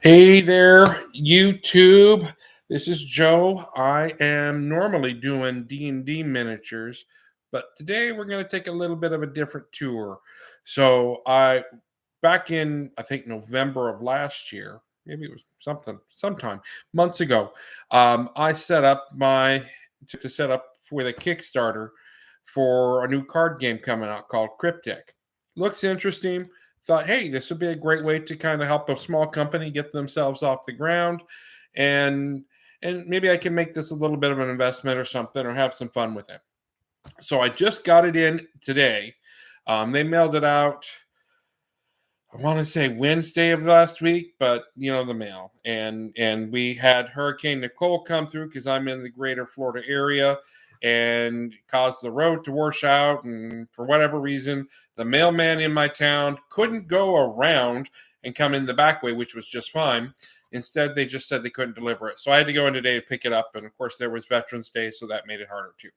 Hey there, YouTube. This is Joe. I am normally doing D&D miniatures, but today we're going to take a little bit of a different tour. So, back in I think November of last year, maybe it was sometime months ago, I set up my to set up with a Kickstarter for a new card game coming out called Kryptic. Looks interesting. Thought, hey, this would be a great way to kind of help a small company get themselves off the ground, and maybe I can make this a little bit of an investment or something, or have some fun with it. So I just got it in today. They mailed it out. I want to say Wednesday of last week, but the mail, and we had Hurricane Nicole come through because I'm in the greater Florida area, and caused the road to wash out. And for whatever reason, the mailman in my town couldn't go around and come in the back way, which was just fine. Instead, they just said they couldn't deliver it. So I had to go in today to pick it up. And of course, there was Veterans Day, so that made it harder too.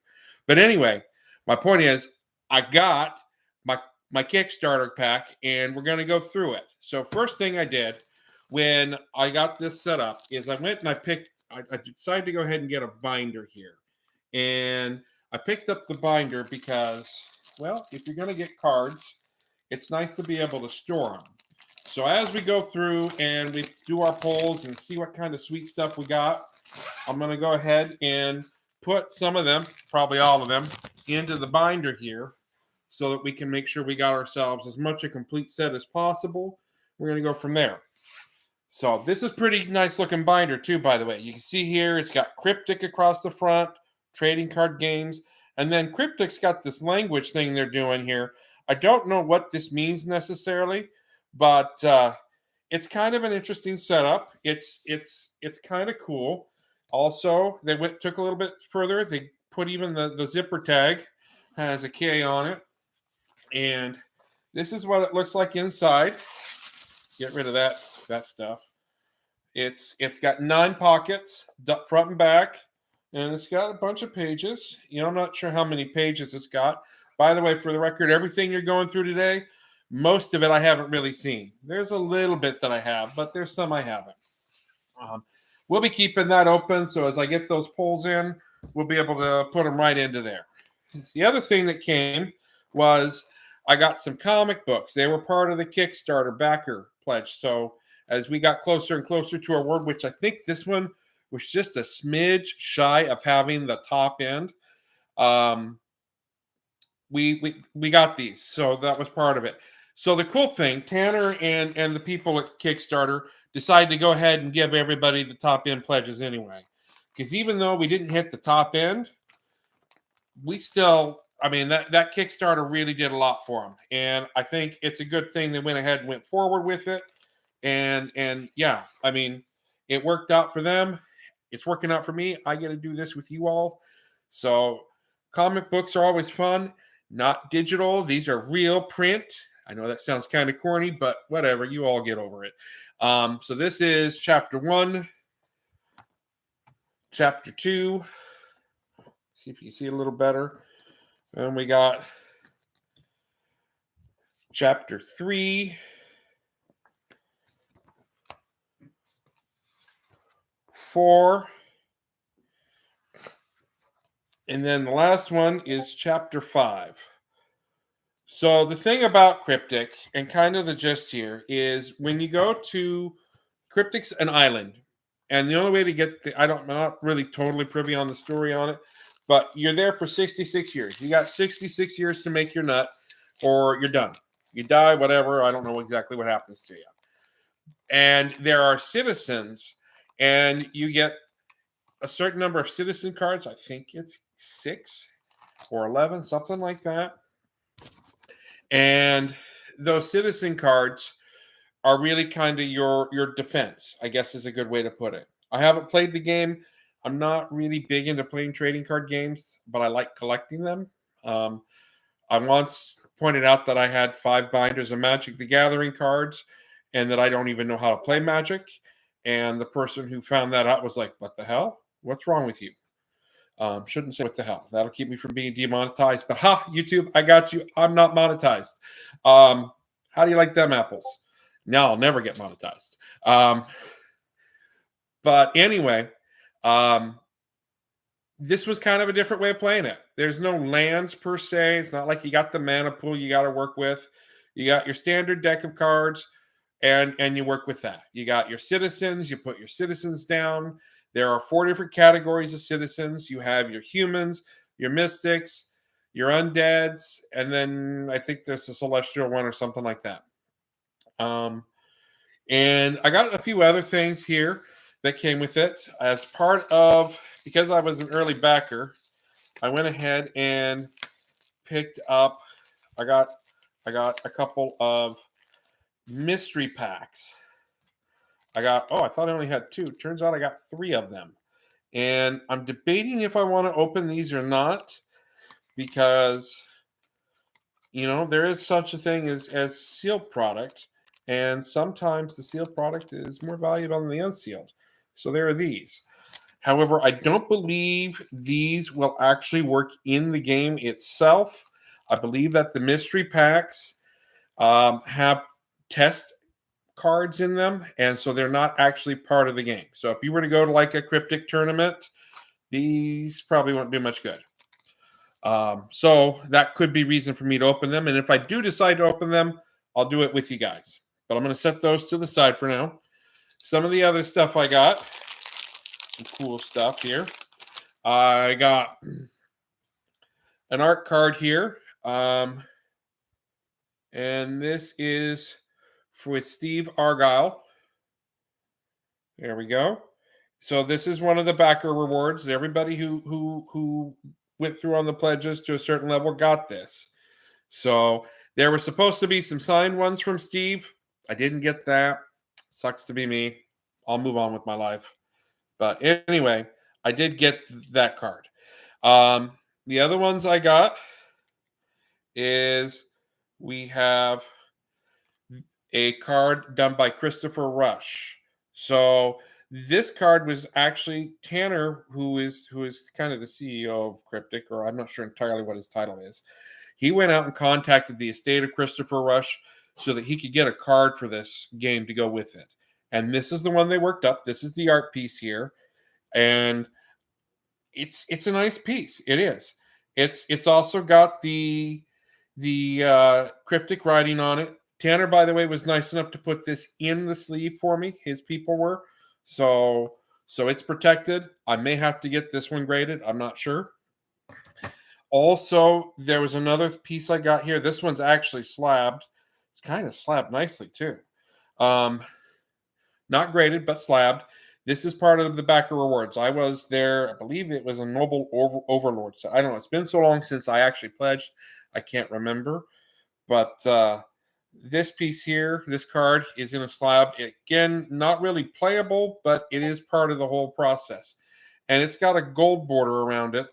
But anyway, my point is, I got my Kickstarter pack, and we're going to go through it. So first thing I did when I got this set up is I went and I decided to go ahead and get a binder here. And I picked up the binder because, well, if you're going to get cards, it's nice to be able to store them. So as we go through and we do our polls and see what kind of sweet stuff we got, I'm going to go ahead and put some of them, probably all of them, into the binder here so that we can make sure we got ourselves as much a complete set as possible. We're going to go from there. So this is pretty nice looking binder too, by the way. You can see here it's got Kryptic across the front, trading card games, and then Kryptic's got this language thing they're doing here. I don't know what this means necessarily, but it's kind of an interesting setup. It's kind of cool. Also, they took a little bit further. They put even the zipper tag has a K on it. And this is what it looks like inside. Get rid of that stuff. It's got 9 pockets, front and back, and it's got a bunch of pages. I'm not sure how many pages it's got. By the way, for the record, everything you're going through today, most of it I haven't really seen. There's a little bit that I have, but there's some I haven't. We'll be keeping that open, so as I get those polls in, we'll be able to put them right into there. The other thing that came was I got some comic books. They were part of the Kickstarter backer pledge. So as we got closer and closer to our word, which I think this one was just a smidge shy of having the top end, we got these. So that was part of it. So the cool thing, Tanner and the people at Kickstarter decided to go ahead and give everybody the top end pledges anyway. Because even though we didn't hit the top end, we still, that Kickstarter really did a lot for them. And I think it's a good thing they went ahead and went forward with it. And yeah, it worked out for them. It's working out for me. I get to do this with you all. So comic books are always fun. Not digital. These are real print. I know that sounds kind of corny, but whatever. You all get over it. So this is chapter 1, chapter 2. See if you can see it a little better. And we got chapter 3, 4, and then the last one is chapter 5. So the thing about Kryptic, and kind of the gist here, is when you go to Kryptic's an island, and the only way to get I'm not really totally privy on the story on it, but you're there for 66 years. You got 66 years to make your nut, or you're done. You die, whatever. I don't know exactly what happens to you. And there are citizens, and you get a certain number of citizen cards. I think it's 6 or 11, something like that. And those citizen cards are really kind of your defense, I guess is a good way to put it. I haven't played the game. I'm not really big into playing trading card games, but I like collecting them. I once pointed out that I had 5 binders of Magic the Gathering cards and that I don't even know how to play Magic. And the person who found that out was like, what the hell? What's wrong with you? Shouldn't say what the hell. That'll keep me from being demonetized. But YouTube, I got you. I'm not monetized. How do you like them apples? Now I'll never get monetized. Um, but anyway, um, this was kind of a different way of playing it. There's no lands per se. It's not like you got the mana pool you got to work with. You got your standard deck of cards, and you work with that. You got your citizens. You put your citizens down. There are 4 different categories of citizens. You have your humans, your mystics, your undeads, and then I think there's a celestial one or something like that. And I got a few other things here that came with it as part of, because I was an early backer, I went ahead and picked up, I got a couple of mystery packs. I thought I only had 2. Turns out I got 3 of them. And I'm debating if I want to open these or not, because there is such a thing as sealed product, and sometimes the sealed product is more valuable than the unsealed. So there are these. However, I don't believe these will actually work in the game itself. I believe that the mystery packs have test cards in them, and so they're not actually part of the game. So if you were to go to like a Kryptic tournament, these probably won't do much good. So that could be reason for me to open them. And if I do decide to open them, I'll do it with you guys. But I'm going to set those to the side for now. Some of the other stuff I got, some cool stuff here. I got an art card here. And this is with Steve Argyle. There we go. So this is one of the backer rewards. Everybody who went through on the pledges to a certain level got this. So there were supposed to be some signed ones from Steve. I didn't get that. Sucks to be me. I'll move on with my life. But anyway, I did get that card. The other ones I got is we have a card done by Christopher Rush. So this card was actually Tanner, who is kind of the CEO of Kryptic, or I'm not sure entirely what his title is. He went out and contacted the estate of Christopher Rush so that he could get a card for this game to go with it. And this is the one they worked up. This is the art piece here, and it's a nice piece. It is. It's also got the Kryptic writing on it. Tanner, by the way, was nice enough to put this in the sleeve for me. His people were. So it's protected. I may have to get this one graded. I'm not sure. Also, there was another piece I got here. This one's actually slabbed. It's kind of slabbed nicely, too. Not graded, but slabbed. This is part of the backer rewards. I was there. I believe it was a Noble Overlord. So I don't know. It's been so long since I actually pledged. I can't remember. But this piece here, this card is in a slab. Again, not really playable, but it is part of the whole process. And it's got a gold border around it.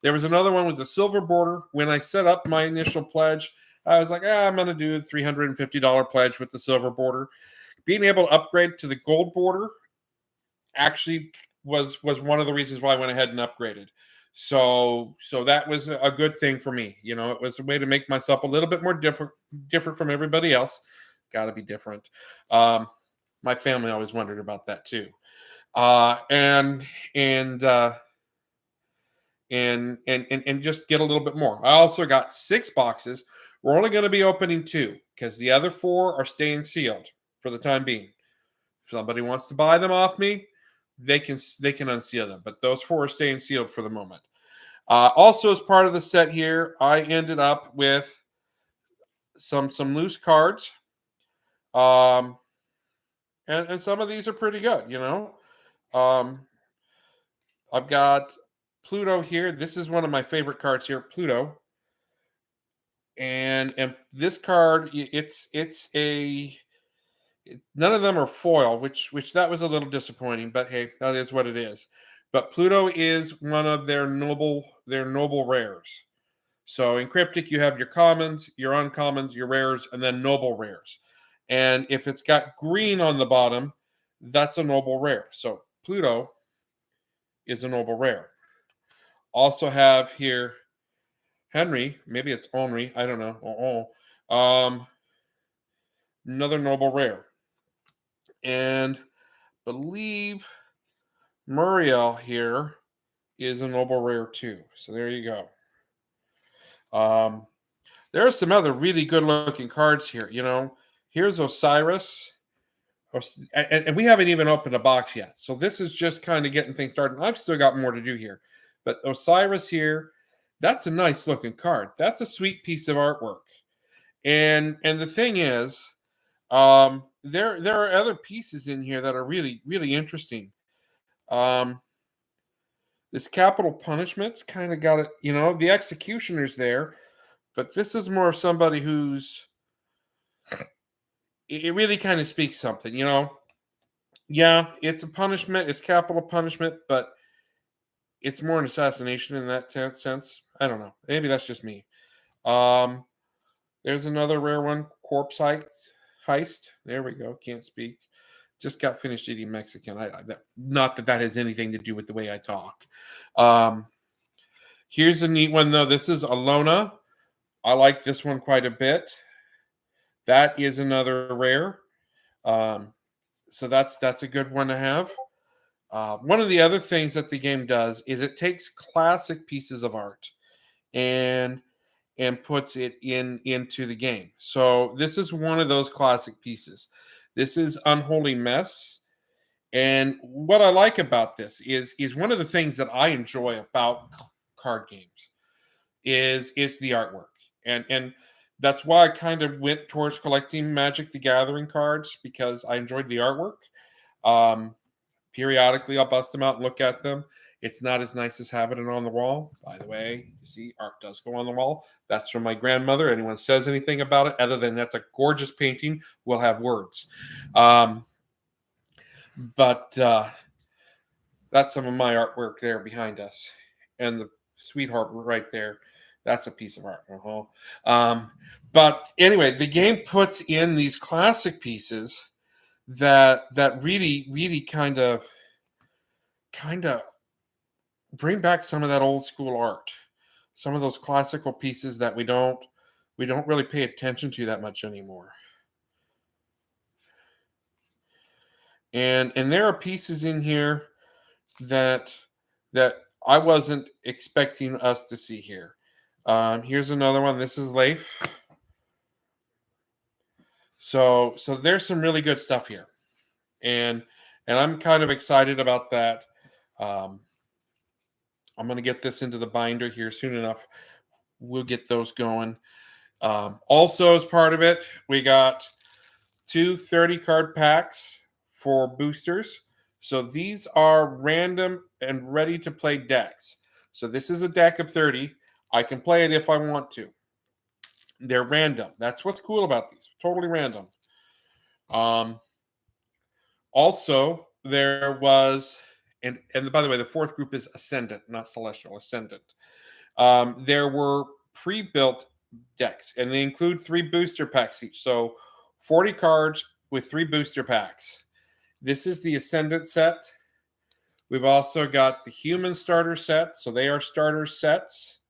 There was another one with a silver border. When I set up my initial pledge, I was like, I'm going to do the $350 pledge with the silver border. Being able to upgrade to the gold border actually was one of the reasons why I went ahead and upgraded. So that was a good thing for me. It was a way to make myself a little bit more different from everybody else. Got to be different. My family always wondered about that too. And just get a little bit more. I also got 6 boxes. We're only going to be opening 2 because the other 4 are staying sealed for the time being. If somebody wants to buy them off me, they can unseal them. But those 4 are staying sealed for the moment. Also, as part of the set here, I ended up with some loose cards. And some of these are pretty good, I've got Pluto here. This is one of my favorite cards here, Pluto. And this card, none of them are foil, which that was a little disappointing, but hey, that is what it is. But Pluto is one of their noble rares. So in Kryptic, you have your commons, your uncommons, your rares, and then noble rares. And if it's got green on the bottom, that's a noble rare. So Pluto is a noble rare. Also have here Henry, maybe it's Henry, I don't know. Another noble rare. And believe Muriel here is a noble rare too. So there you go. There are some other really good looking cards here. Here's Osiris. And we haven't even opened a box yet. So this is just kind of getting things started. I've still got more to do here. But Osiris here, that's a nice looking card. That's a sweet piece of artwork. And the thing is, there are other pieces in here that are really, really interesting. This capital punishment's kind of got it, the executioner's there, but this is more of somebody who's, it really kind of speaks something, Yeah, it's a punishment, it's capital punishment, but it's more an assassination in that sense. I don't know. Maybe that's just me. There's another rare one, corpse heist. There we go. Can't speak. Just got finished eating Mexican. Not that has anything to do with the way I talk. Here's a neat one though. This is Alona. I like this one quite a bit. That is another rare. So that's a good one to have. One of the other things that the game does is it takes classic pieces of art and puts it into the game. So this is one of those classic pieces. This is Unholy Mess. And what I like about this is one of the things that I enjoy about card games is the artwork. And that's why I kind of went towards collecting Magic the Gathering cards, because I enjoyed the artwork. Periodically, I'll bust them out and look at them. It's not as nice as having it on the wall. By the way, you see, art does go on the wall. That's from my grandmother. Anyone says anything about it other than that's a gorgeous painting, we'll have words. But that's some of my artwork there behind us. And the sweetheart right there, that's a piece of art. But anyway, the game puts in these classic pieces that really, really kind of bring back some of that old school art, some of those classical pieces that we don't really pay attention to that much anymore. And there are pieces in here that I wasn't expecting us to see here. Here's another one. This is Leif. So there's some really good stuff here, and I'm kind of excited about that. I'm going to get this into the binder here soon enough. We'll get those going. Also, as part of it, we got 2 30-card packs for boosters. So these are random and ready-to-play decks. So this is a deck of 30. I can play it if I want to. They're random. That's what's cool about these. Totally random. Also, there was... And by the way, the fourth group is Ascendant, not Celestial, Ascendant. There were pre-built decks, and they include 3 booster packs each. So 40 cards with 3 booster packs. This is the Ascendant set. We've also got the Human starter set. So they are starter sets.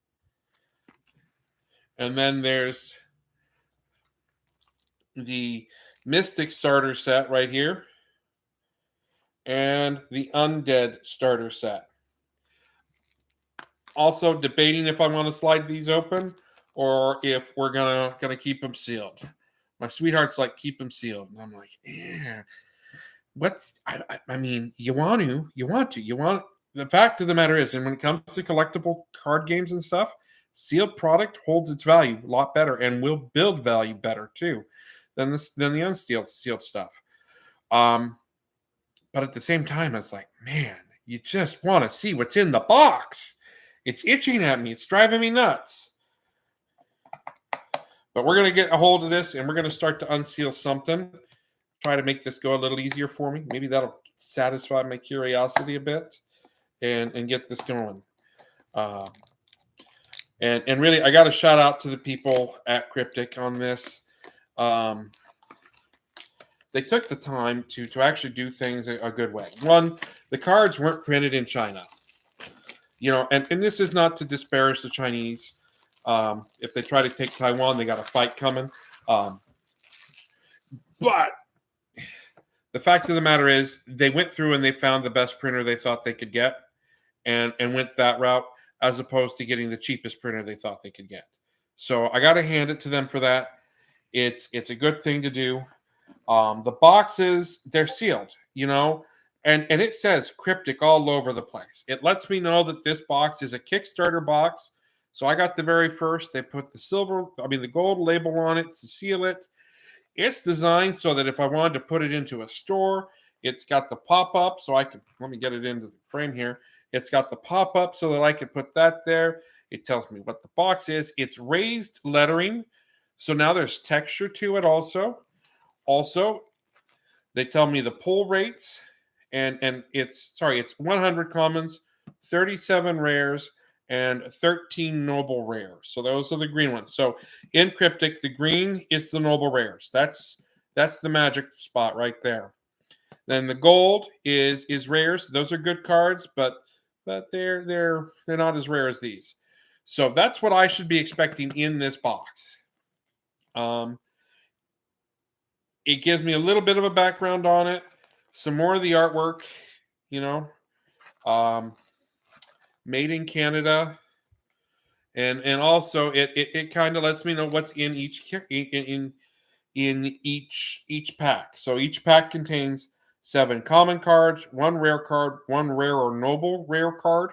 And then there's the Mystic starter set right here. And the Undead starter set. Also debating if I want to slide these open or if we're gonna keep them sealed. My sweetheart's like, keep them sealed, and I'm like, yeah. I mean, you want to. The fact of the matter is, and when it comes to collectible card games and stuff, sealed product holds its value a lot better and will build value better too than the unsealed sealed stuff. But at the same time, it's like, man, you just want to see what's in the box. It's itching at me. It's driving me nuts. But we're going to get a hold of this, and we're going to start to unseal something. Try to make this go a little easier for me. Maybe that'll satisfy my curiosity a bit and get this going. And really, I got to shout out to the people at Kryptic on this. They took the time to actually do things a good way. One, the cards weren't printed in China. And this is not to disparage the Chinese. If they try to take Taiwan, they got a fight coming. But The fact of the matter is, they went through and they found the best printer they thought they could get, and went that route, as opposed to getting the cheapest printer they thought they could get. So I got to hand it to them for that. It's a good thing to do. The boxes, they're sealed, and it says Kryptic all over the place. It lets me know that this box is a Kickstarter box. So I got the very first. They put the gold label on it to seal it. It's designed so that if I wanted to put it into a store, it's got the pop-up, so I can, let me get it into the frame here. It's got the pop-up so that I can put that there. It tells me what the box is. It's raised lettering, so now there's texture to it also. Also, they tell me the pull rates, and it's 100 commons, 37 rares, and 13 noble rares. So those are the green ones. So in Kryptic, the green is the noble rares. That's the magic spot right there. Then the gold is rares. Those are good cards, but they're not as rare as these. So that's what I should be expecting in this box. It gives me a little bit of a background on it, some more of the artwork, made in Canada, and also it kind of lets me know what's in each pack. So each pack contains 7 common cards, 1 rare card, 1 rare or noble rare card.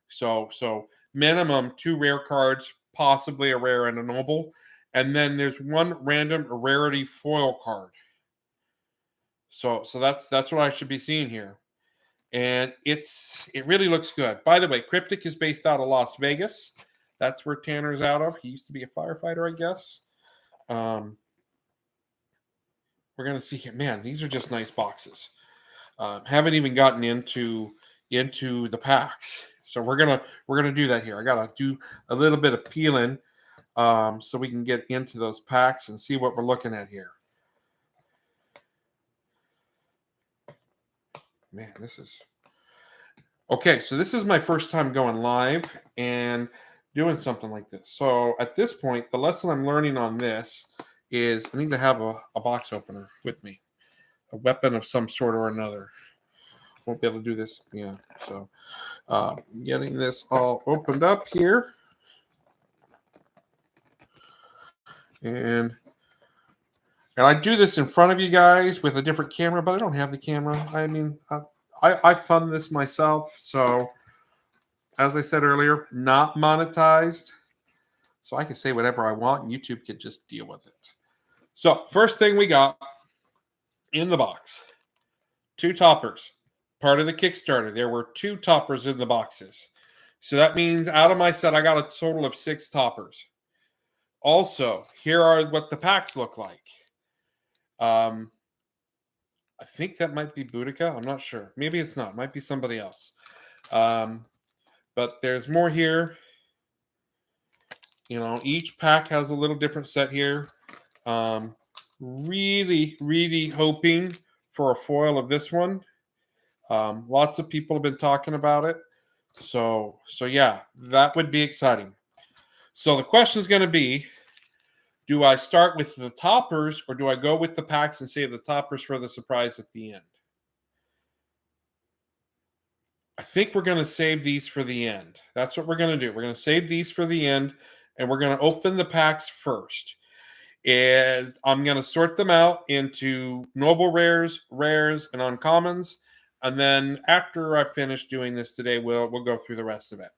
So minimum 2 rare cards, possibly a rare and a noble, and then there's 1 random rarity foil card. So that's what I should be seeing here. And it really looks good. By the way, Kryptic is based out of Las Vegas. That's where Tanner's out of. He used to be a firefighter, I guess. We're gonna see here. Man, these are just nice boxes. Haven't even gotten into the packs, so we're gonna do that here. I gotta do a little bit of peeling, so we can get into those packs and see what we're looking at here. Man, this is okay. So this is my first time going live and doing something like this. So at this point, the lesson I'm learning on this is I need to have a box opener with me, a weapon of some sort or another. Won't be able to do this. Yeah. So getting this all opened up here. And I do this in front of you guys with a different camera, but I don't have the camera. I mean, I fund this myself. So as I said earlier, not monetized. So I can say whatever I want, and YouTube can just deal with it. So first thing we got in the box, 2 toppers. Part of the Kickstarter, there were 2 toppers in the boxes. So that means out of my set, I got a total of 6 toppers. Also, here are what the packs look like. I think that might be Boudica. I'm not sure. Maybe it's not. It might be somebody else. But there's more here. Each pack has a little different set here. Really, really hoping for a foil of this one. Lots of people have been talking about it. So yeah, that would be exciting. So the question is going to be, do I start with the toppers or do I go with the packs and save the toppers for the surprise at the end? I think we're going to save these for the end. That's what we're going to do. We're going to save these for the end, and we're going to open the packs first. And I'm going to sort them out into noble rares, and uncommons. And then after I finish doing this today, we'll go through the rest of it.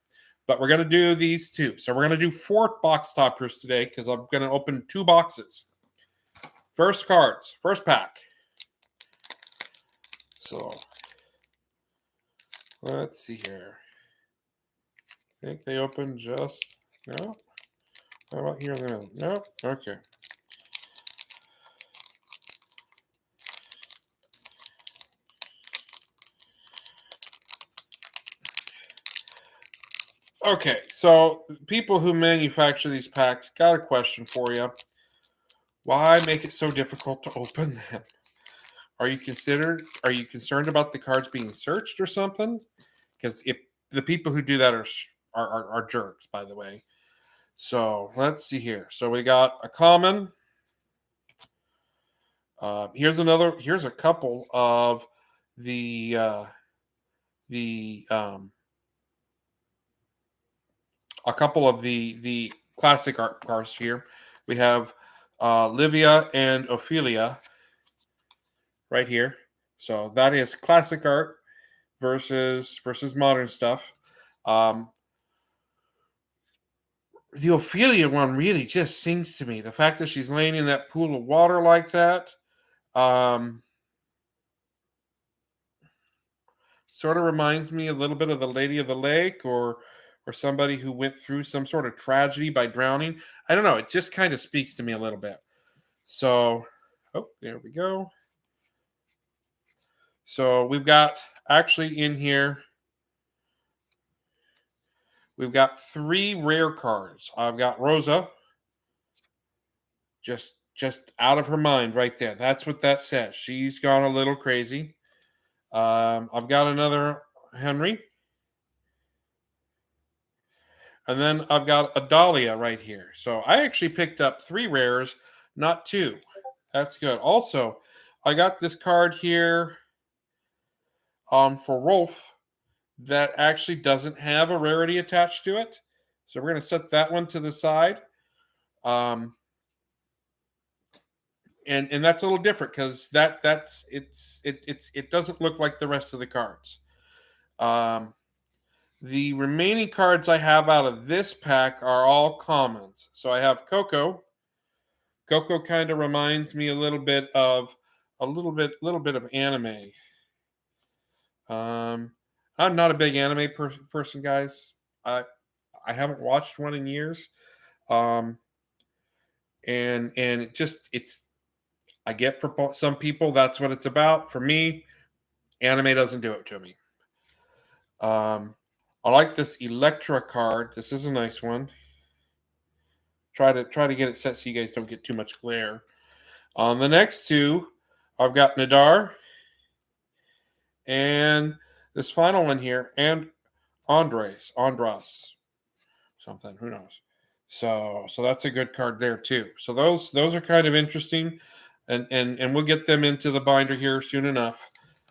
But we're going to do these 2. So we're going to do 4 box toppers today because I'm going to open 2 boxes. First cards, first pack. So let's see here. I think they opened just, no? How about here and there? No? Okay. Okay, so people who manufacture these packs got a question for you. Why make it so difficult to open them? Are you concerned about the cards being searched or something? Because if the people who do that are jerks, by the way. So let's see here. So we got a common, Here's another. Here's a couple of the a couple of the classic art cars here. We have Livia and Ophelia right here. So that is classic art versus modern stuff. Um, the Ophelia one really just sings to me. The fact that she's laying in that pool of water like that, um, sort of reminds me a little bit of the Lady of the Lake, or somebody who went through some sort of tragedy by drowning. I don't know. It just kind of speaks to me a little bit. So, oh, there we go. So we've got actually in here, we've got 3 rare cards. I've got Rosa, just out of her mind right there. That's what that says. She's gone a little crazy. I've got another Henry, and then I've got a Dahlia right here. So I actually picked up 3 rares, not 2. That's good. Also, I got this card here for Rolf that actually doesn't have a rarity attached to it. So we're going to set that one to the side. Um, and that's a little different because it doesn't look like the rest of the cards. The remaining cards I have out of this pack are all commons. So I have Coco. Coco kind of reminds me a little bit of anime. I'm not a big anime person, guys. I haven't watched one in years. Um, and it's I get for some people that's what it's about. For me, anime doesn't do it to me. I like this Electra card. This is a nice one. Try to get it set so you guys don't get too much glare. On the next 2, I've got Nadar and this final one here, and Andras, something. Who knows? So that's a good card there too. So those are kind of interesting, and we'll get them into the binder here soon enough.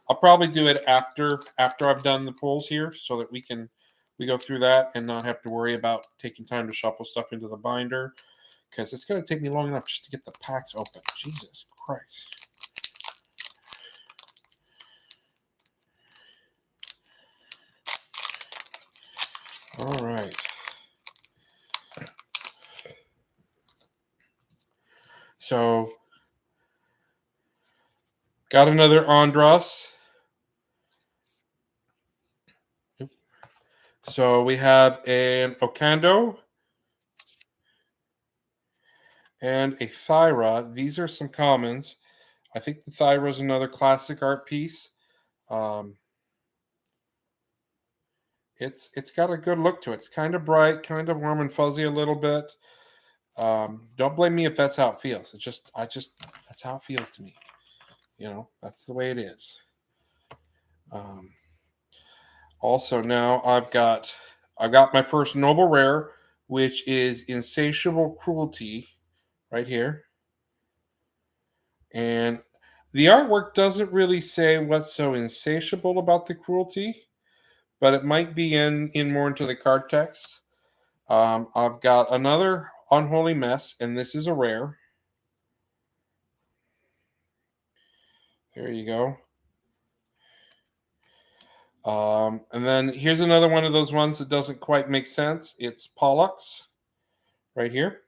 I'll probably do it after I've done the pulls here, so that we go through that and not have to worry about taking time to shuffle stuff into the binder, because it's going to take me long enough just to get the packs open. Jesus Christ. All right. So, got another Andras. So we have an Okando and a Thyra. These are some commons. I think the Thyra is another classic art piece. It's got a good look to it. It's kind of bright, kind of warm and fuzzy a little bit. Don't blame me if that's how it feels. That's how it feels to me. That's the way it is. Also, now I've got my first noble rare, which is Insatiable Cruelty, right here. And the artwork doesn't really say what's so insatiable about the cruelty, but it might be in more into the card text. I've got another Unholy Mess, and this is a rare. There you go. And then here's another one of those ones that doesn't quite make sense. It's Pollux, right here.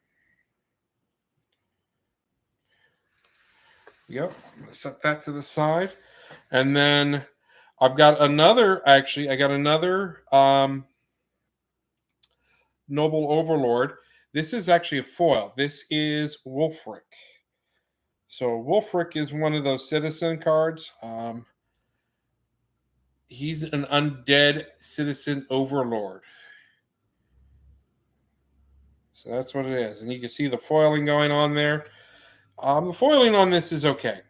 Yep, I'm going to set that to the side. And then I've got another, Noble Overlord. This is actually a foil. This is Wulfric. So Wulfric is one of those citizen cards. He's an undead citizen overlord. So that's what it is. And you can see the foiling going on there. The foiling on this is okay.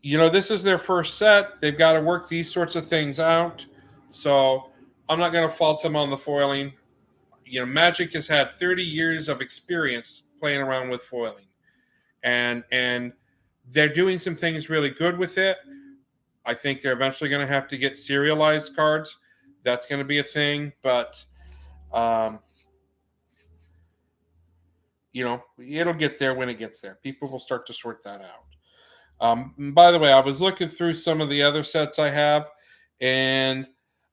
This is their first set. They've got to work these sorts of things out. So I'm not going to fault them on the foiling. Magic has had 30 years of experience playing around with foiling. And They're doing some things really good with it. I think they're eventually going to have to get serialized cards. That's going to be a thing, but um, it'll get there when it gets there. People will start to sort that out. By the way, I was looking through some of the other sets I have, and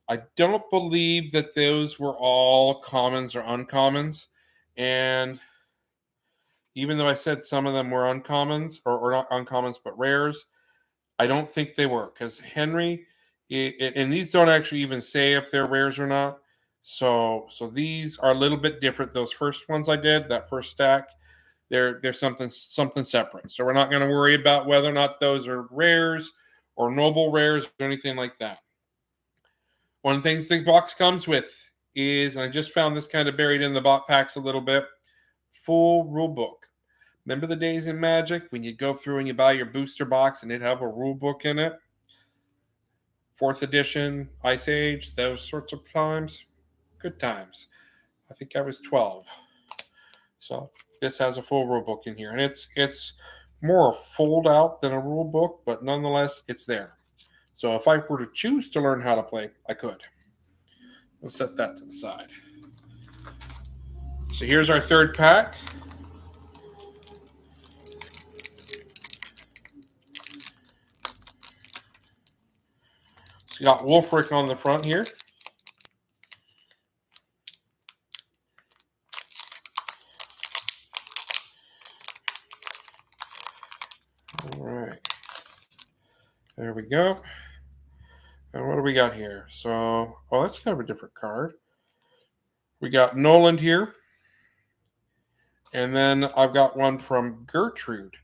I don't believe that those were all commons or uncommons. And even though I said some of them were uncommons, or not uncommons, but rares, I don't think they were, because Henry, and these don't actually even say if they're rares or not. So these are a little bit different. Those first ones I did, that first stack, they're something separate. So we're not going to worry about whether or not those are rares or noble rares or anything like that. One of the things the box comes with is, and I just found this kind of buried in the bot packs a little bit, full rule book. Remember the days in Magic when you go through and you buy your booster box and it'd have a rule book in it? 4th edition, Ice Age, those sorts of times. Good times. I think I was 12. So this has a full rule book in here. And it's more a fold out than a rule book, but nonetheless, it's there. So if I were to choose to learn how to play, I could. We'll set that to the side. So here's our third pack. So you got Wolfric on the front here. All right. There we go. And what do we got here? So, that's kind of a different card. We got Noland here. And then I've got one from Gertrude.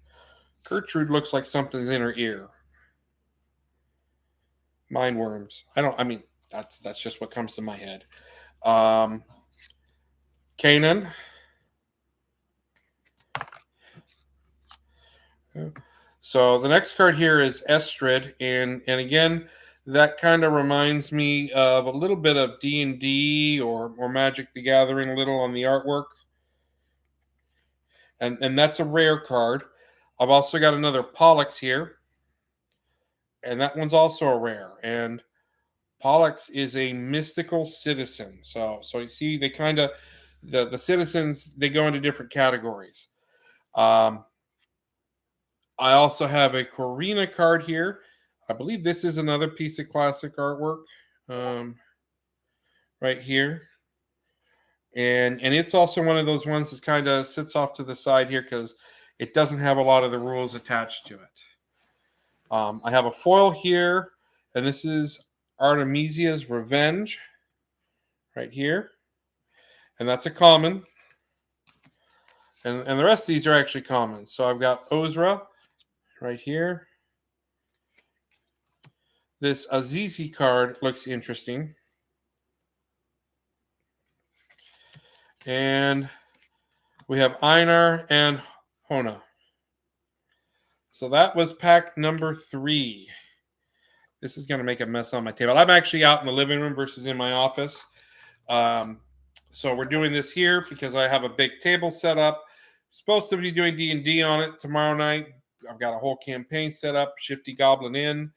Gertrude looks like something's in her ear. Mind worms. That's just what comes to my head. Kanan. So the next card here is Estrid, and again, that kind of reminds me of a little bit of D&D or Magic the Gathering, a little on the artwork. And that's a rare card. I've also got another Pollux here, and that one's also a rare. And Pollux is a mystical citizen. So you see, they kind of the citizens, they go into different categories. I also have a Corina card here. I believe this is another piece of classic artwork, right here. And it's also one of those ones that kind of sits off to the side here because it doesn't have a lot of the rules attached to it. I have a foil here, and this is Artemisia's Revenge right here. And that's a common. And the rest of these are actually commons. So I've got Ozra right here. This Azizi card looks interesting. And we have Einar and Hona. So that was pack number 3. This is going to make a mess on my table. I'm actually out in the living room versus in my office. So we're doing this here because I have a big table set up. Supposed to be doing D&D on it tomorrow night. I've got a whole campaign set up, Shifty Goblin Inn.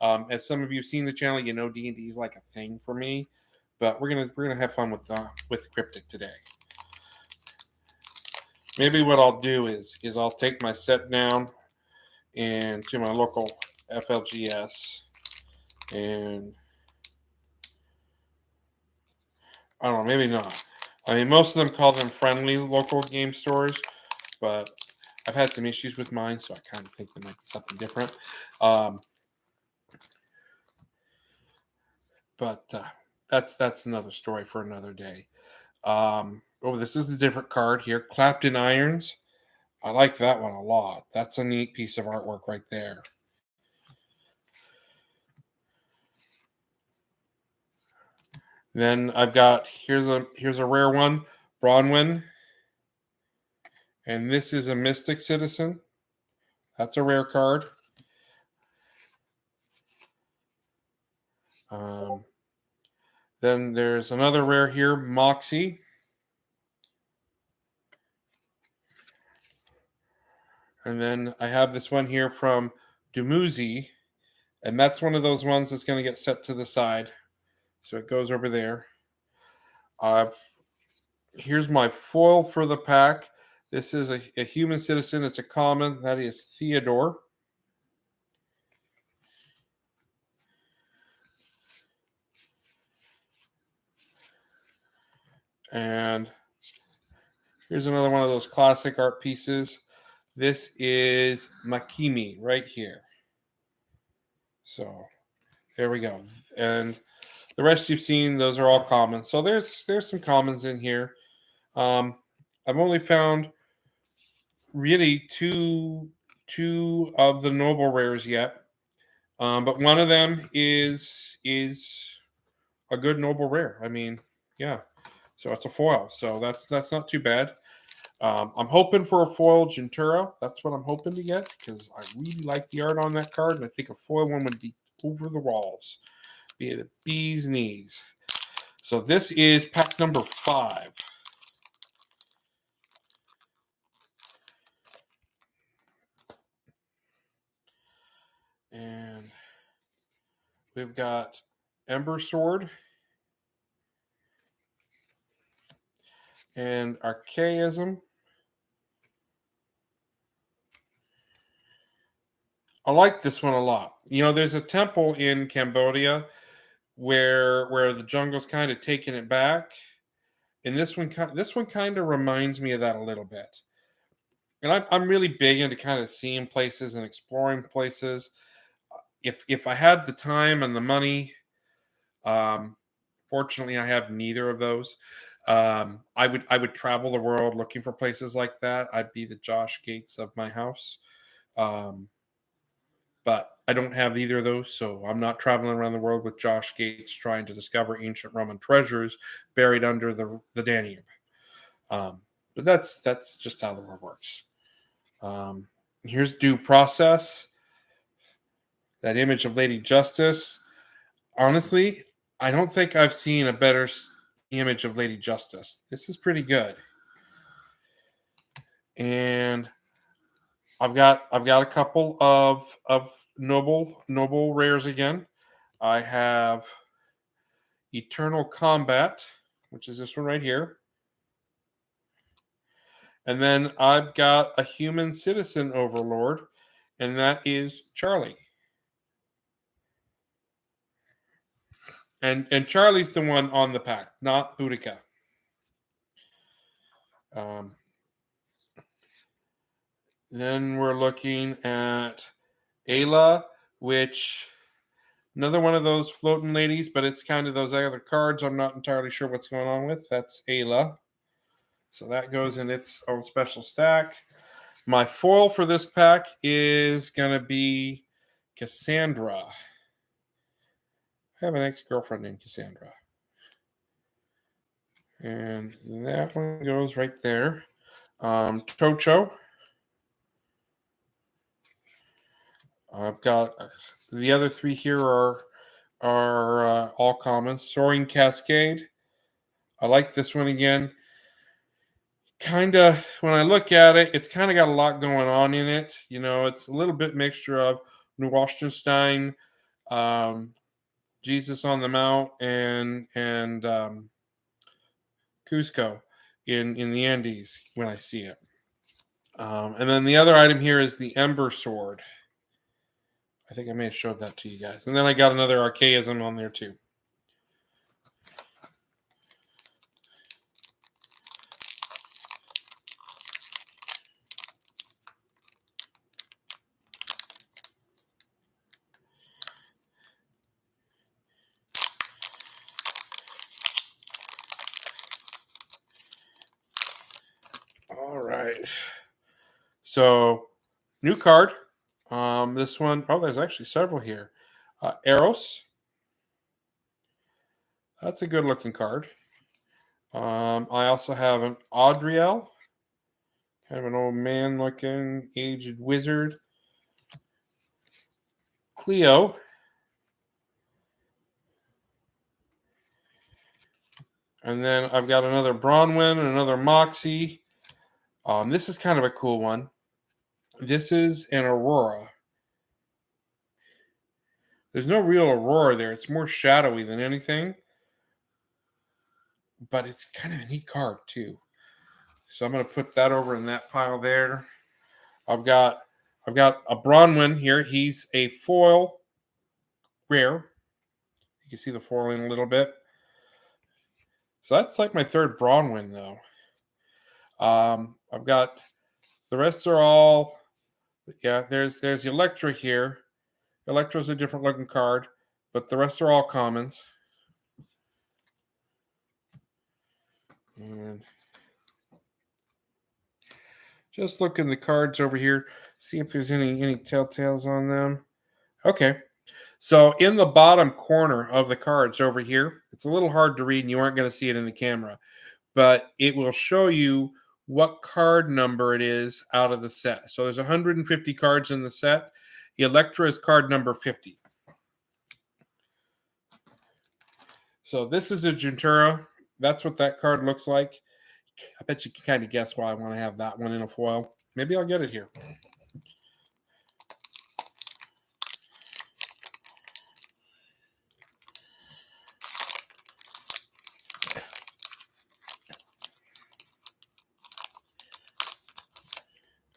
As some of you have seen the channel, you know D&D is like a thing for me. But we're gonna have fun with Kryptic today. Maybe what I'll do is I'll take my set down and to my local FLGS, and I don't know, maybe not. I mean, most of them call them friendly local game stores, but I've had some issues with mine, so I kind of think there might be something different. But that's another story for another day. This is a different card here, Clapton Irons. I like that one a lot. That's a neat piece of artwork right there. Then I've got here's a rare one, Bronwyn. And this is a Mystic Citizen. That's a rare card. Then there's another rare here, Moxie. And then I have this one here from Dumuzi, and that's one of those ones that's going to get set to the side. So it goes over there. Here's my foil for the pack. This is a human citizen. It's a common. That is Theodore. And here's another one of those classic art pieces. This is Makimi right here. So there we go. And the rest you've seen, those are all common. So there's some commons in here. I've only found really two of the noble rares yet, but one of them is a good noble rare. I mean, yeah. So it's a foil. So that's not too bad. I'm hoping for a foil Genturo. That's what I'm hoping to get because I really like the art on that card, and I think a foil one would be over the walls, be the bee's knees. So this is pack number 5. And we've got Ember Sword and Archaism. I like this one a lot. You know, there's a temple in Cambodia where the jungle's kind of taking it back, and this one kind of reminds me of that a little bit. And I'm really big into kind of seeing places and exploring places. If I had the time and the money, fortunately I have neither of those. I would travel the world looking for places like that. I'd be the Josh Gates of my house. Um, but I don't have either of those, so I'm not traveling around the world with Josh Gates trying to discover ancient Roman treasures buried under the Danube. But that's just how the world works. Here's Due Process, that image of Lady Justice. Honestly, I don't think I've seen a better image of Lady Justice. This is pretty good. And I've got a couple of noble rares again. I have Eternal Combat, which is this one right here. And then I've got a Human Citizen Overlord, and that is Charlie. And Charlie's the one on the pack, not Boudica. Then we're looking at Ayla, which another one of those floating ladies, but it's kind of those other cards I'm not entirely sure what's going on with. That's Ayla. So that goes in its own special stack. My foil for this pack is going to be Cassandra. I have an ex-girlfriend named Cassandra. And that one goes right there. Tocho. I've got the other 3 here are all commons. Soaring Cascade. I like this one again. Kind of, when I look at it, it's kind of got a lot going on in it. You know, it's a little bit mixture of New Washington, Jesus on the Mount, and Cusco in the Andes when I see it. And then the other item here is the Ember Sword. I think I may have showed that to you guys. And then I got another Archaism on there too. All right. So, new card. This one, oh, there's actually several here. Eros. That's a good looking card. I also have an Audriel, kind of an old man looking aged wizard. Cleo. And then I've got another Bronwyn and another Moxie. This is kind of a cool one. This is an Aurora. There's no real Aurora there. It's more shadowy than anything, but it's kind of a neat card too. So I'm going to put that over in that pile there. I've got a Bronwyn here. He's a foil rare. You can see the foiling a little bit. So that's like my third Bronwyn though. I've got the rest are all, yeah. There's the Electra here. Electra's a different looking card, but the rest are all commons. And just look in the cards over here, see if there's any telltales on them. Okay. So in the bottom corner of the cards over here, it's a little hard to read and you aren't going to see it in the camera, but it will show you what card number it is out of the set. So there's 150 cards in the set. Electra is card number 50. So this is a Juntura. That's what that card looks like. I bet you can kind of guess why I want to have that one in a foil. Maybe I'll get it here.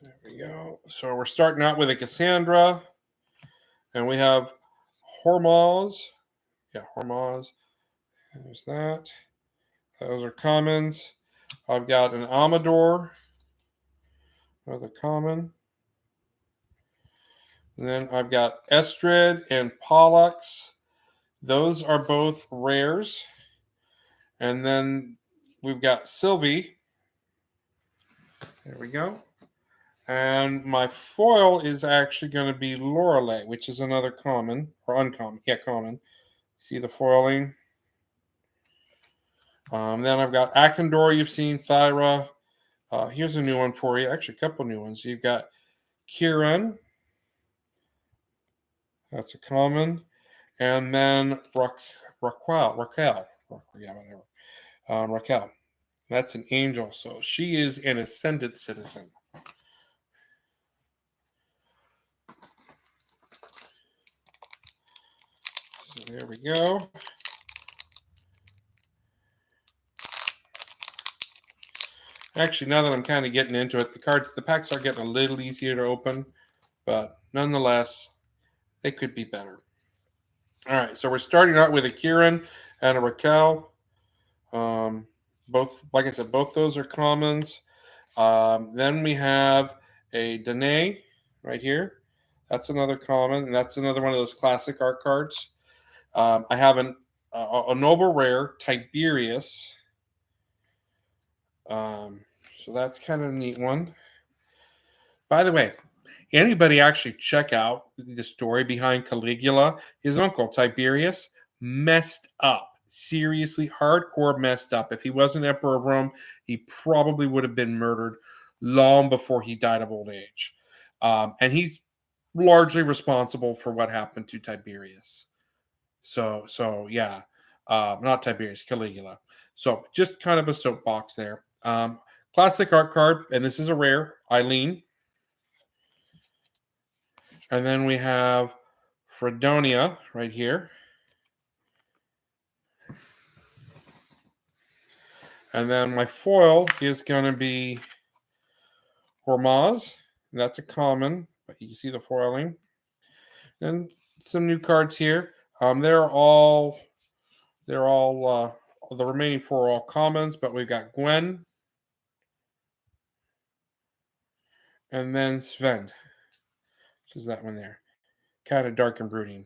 There we go. So we're starting out with a Cassandra, and we have Hormaz. Yeah, Hormaz. There's that. Those are commons. I've got an Amador, another common. And then I've got Estrid and Pollux. Those are both rares. And then we've got Sylvie. There we go. And my foil is actually going to be Lorelei, which is another common or uncommon. Yeah, common. See the foiling. Then I've got Akandor. You've seen Thyra. Here's a new one for you. Actually, a couple new ones. You've got Kieran. That's a common. And then Raquel. Yeah, whatever. Raquel. That's an angel. So she is an ascendant citizen. So there we go. Actually, now that I'm kind of getting into it, the packs are getting a little easier to open, but nonetheless, they could be better. All right, so we're starting out with a Kieran and a Raquel. Both, like I said, both those are commons. Then we have a Danae right here. That's another common, and that's another one of those classic art cards. I have a noble rare, Tiberius. So that's kind of a neat one. By the way, anybody actually check out the story behind Caligula? His uncle Tiberius messed up. Seriously, hardcore messed up. If he wasn't emperor of Rome, he probably would have been murdered long before he died of old age. And he's largely responsible for what happened to Tiberius. So yeah, not Tiberius, Caligula. So just kind of a soapbox there. Classic art card, and this is a rare, Eileen. And then we have Fredonia right here. And then my foil is going to be Hormaz. That's a common, but you can see the foiling. And some new cards here. They're all the remaining four are all commons, but we've got Gwen. And then Sven, which is that one there. Kind of dark and brooding.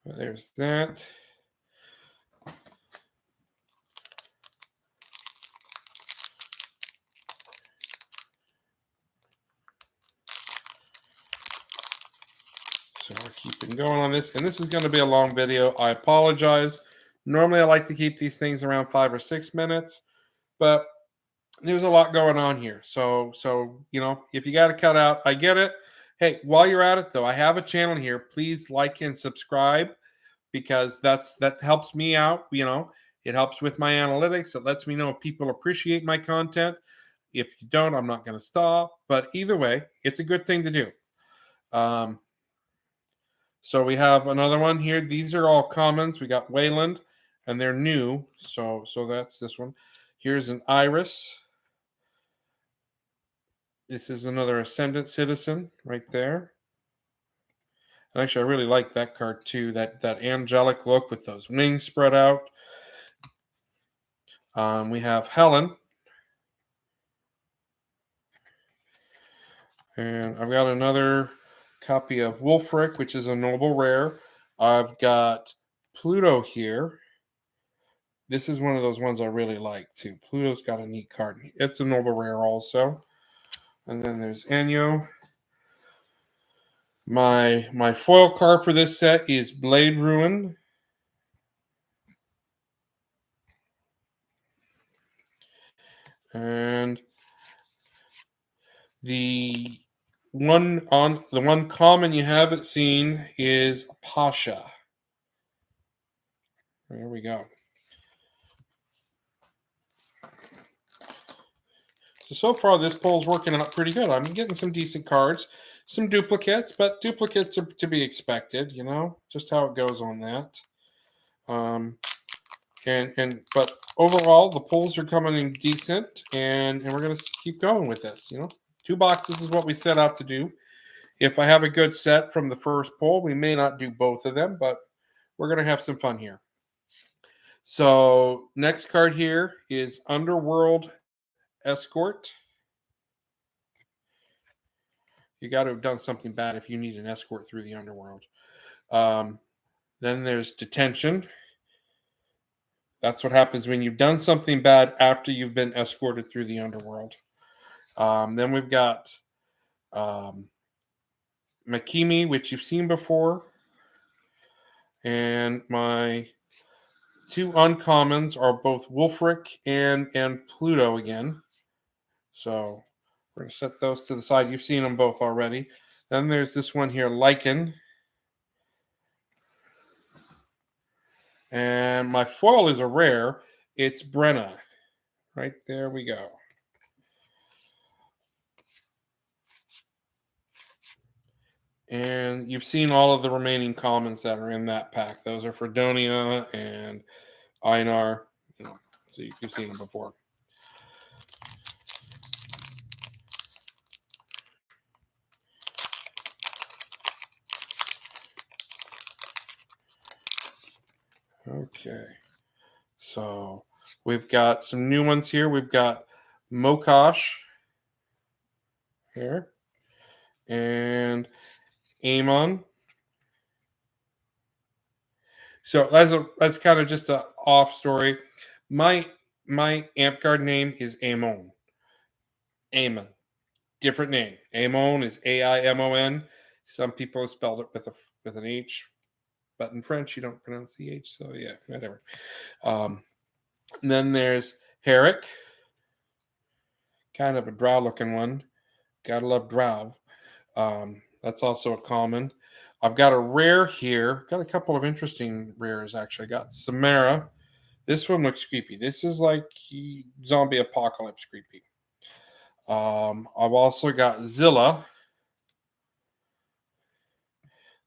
There's that. So we're keeping going on this. And this is going to be a long video. I apologize. Normally, I like to keep these things around 5 or 6 minutes. But there's a lot going on here. So you know, if you got to cut out, I get it. Hey, while you're at it, though, I have a channel here. Please like and subscribe because that helps me out. You know, it helps with my analytics. It lets me know if people appreciate my content. If you don't, I'm not going to stop. But either way, it's a good thing to do. So we have another one here. These are all commons. We got Wayland, and they're new. So that's this one. Here's an Iris. This is another Ascendant Citizen right there. And actually, I really like that card too. That angelic look with those wings spread out. We have Helen. And I've got another copy of Wolfric, which is a noble rare. I've got Pluto here. This is one of those ones I really like too. Pluto's got a neat card. It's a noble rare also. And then there's Anyo. My foil card for this set is Blade Ruin. And the one common you haven't seen is Pasha. There we go. So far, this poll's working out pretty good. I'm getting some decent cards, some duplicates, but duplicates are to be expected, just how it goes on that. But overall, the polls are coming in decent, and we're going to keep going with this. 2 boxes is what we set out to do. If I have a good set from the first poll, we may not do both of them, but we're going to have some fun here. So next card here is Underworld Escort. You got to have done something bad if you need an escort through the underworld. Then there's Detention. That's what happens when you've done something bad after you've been escorted through the underworld. Then we've got Makimi, which you've seen before. And my 2 uncommons are both Wolfric and Pluto again. So we're going to set those to the side. You've seen them both already. Then there's this one here, Lycan. And my foil is a rare. It's Brenna. Right there we go. And you've seen all of the remaining commons that are in that pack. Those are Fredonia and Einar. So you've seen them before. Okay. So we've got some new ones here. We've got Mokosh here and Amon. So that's kind of just an off story. My amp card name is Amon. Amon. Different name. Amon is Aimon. Some people have spelled it with an H, but in French you don't pronounce the H. So yeah, whatever. And then there's Herrick. Kind of a drow looking one. Gotta love drow. That's also a common. I've got a rare here. Got a couple of interesting rares actually. I got Samara. This one looks creepy. This is like zombie apocalypse creepy. I've also got Zilla.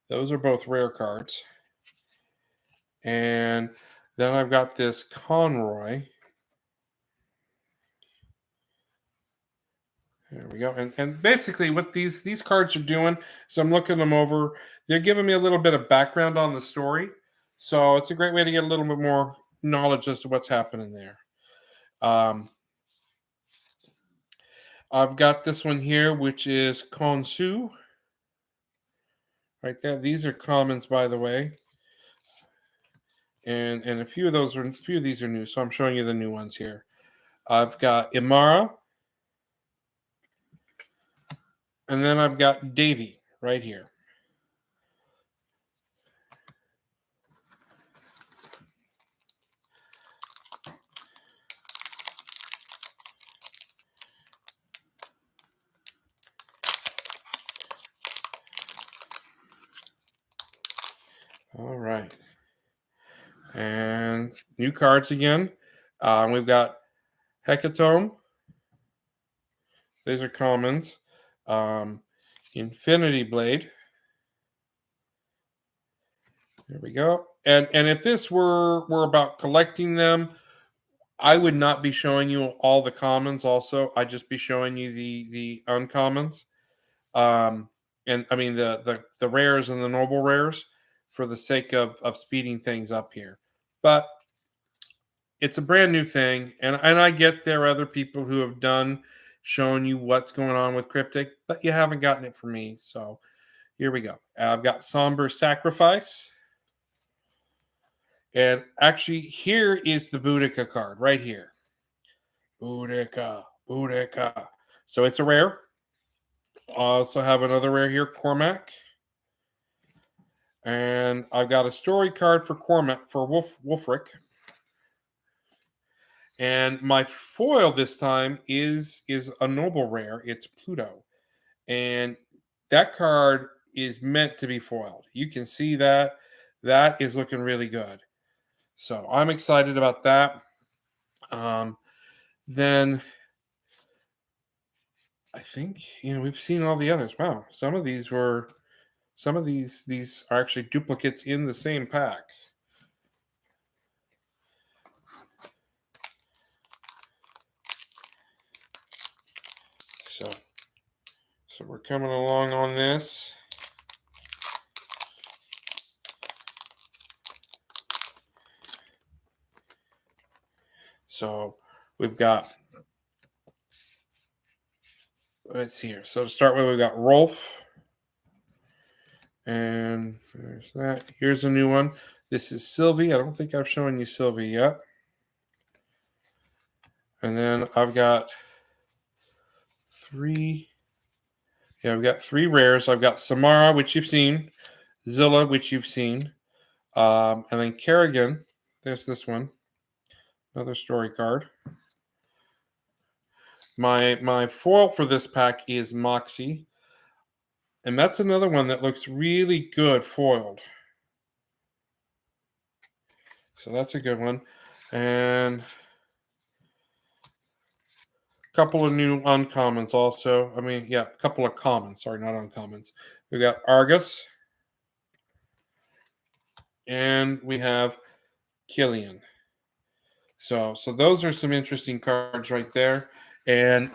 Those are both rare cards. And then I've got this Conroy. There we go. And basically what these cards are doing, so I'm looking them over, they're giving me a little bit of background on the story. So it's a great way to get a little bit more knowledge as to what's happening there. I've got this one here, which is Konsu. Right there. These are commons, by the way. And a few of these are new, so I'm showing you the new ones here. I've got Imara. And then I've got Davy right here. All right. And new cards again. We've got Hecatomb. These are commons. Infinity Blade. There we go. And if this were about collecting them, I would not be showing you all the commons. Also, I'd just be showing you the uncommons. Um, and I mean the rares and the noble rares for the sake of speeding things up here. But it's a brand new thing, and I get there are other people who have done showing you what's going on with Cryptic, but you haven't gotten it from me. So here we go. I've got Somber Sacrifice. And actually, here is the Boudica card right here. Boudica, Boudica. So it's a rare. I also have another rare here, Cormac. And I've got a story card for Cormac for Wolfric. And my foil this time is a noble rare. It's Pluto. And that card is meant to be foiled. You can see that. That is looking really good. So I'm excited about that. Then I think we've seen all the others. Wow, some of these are actually duplicates in the same pack. So we're coming along on this. So we've got, let's see here. So to start with, we've got Rolf. And there's that. Here's a new one. This is Sylvie. I don't think I've shown you Sylvie yet. And then I've got three. Yeah, I've got three rares. I've got Samara, which you've seen. Zilla, which you've seen. And then Kerrigan. There's this one. Another story card. My foil for this pack is Moxie. And that's another one that looks really good foiled. So that's a good one. And a couple of new uncommons also. I mean, yeah, a couple of commons. Sorry, not uncommons. We got Argus. And we have Killian. So those are some interesting cards right there. And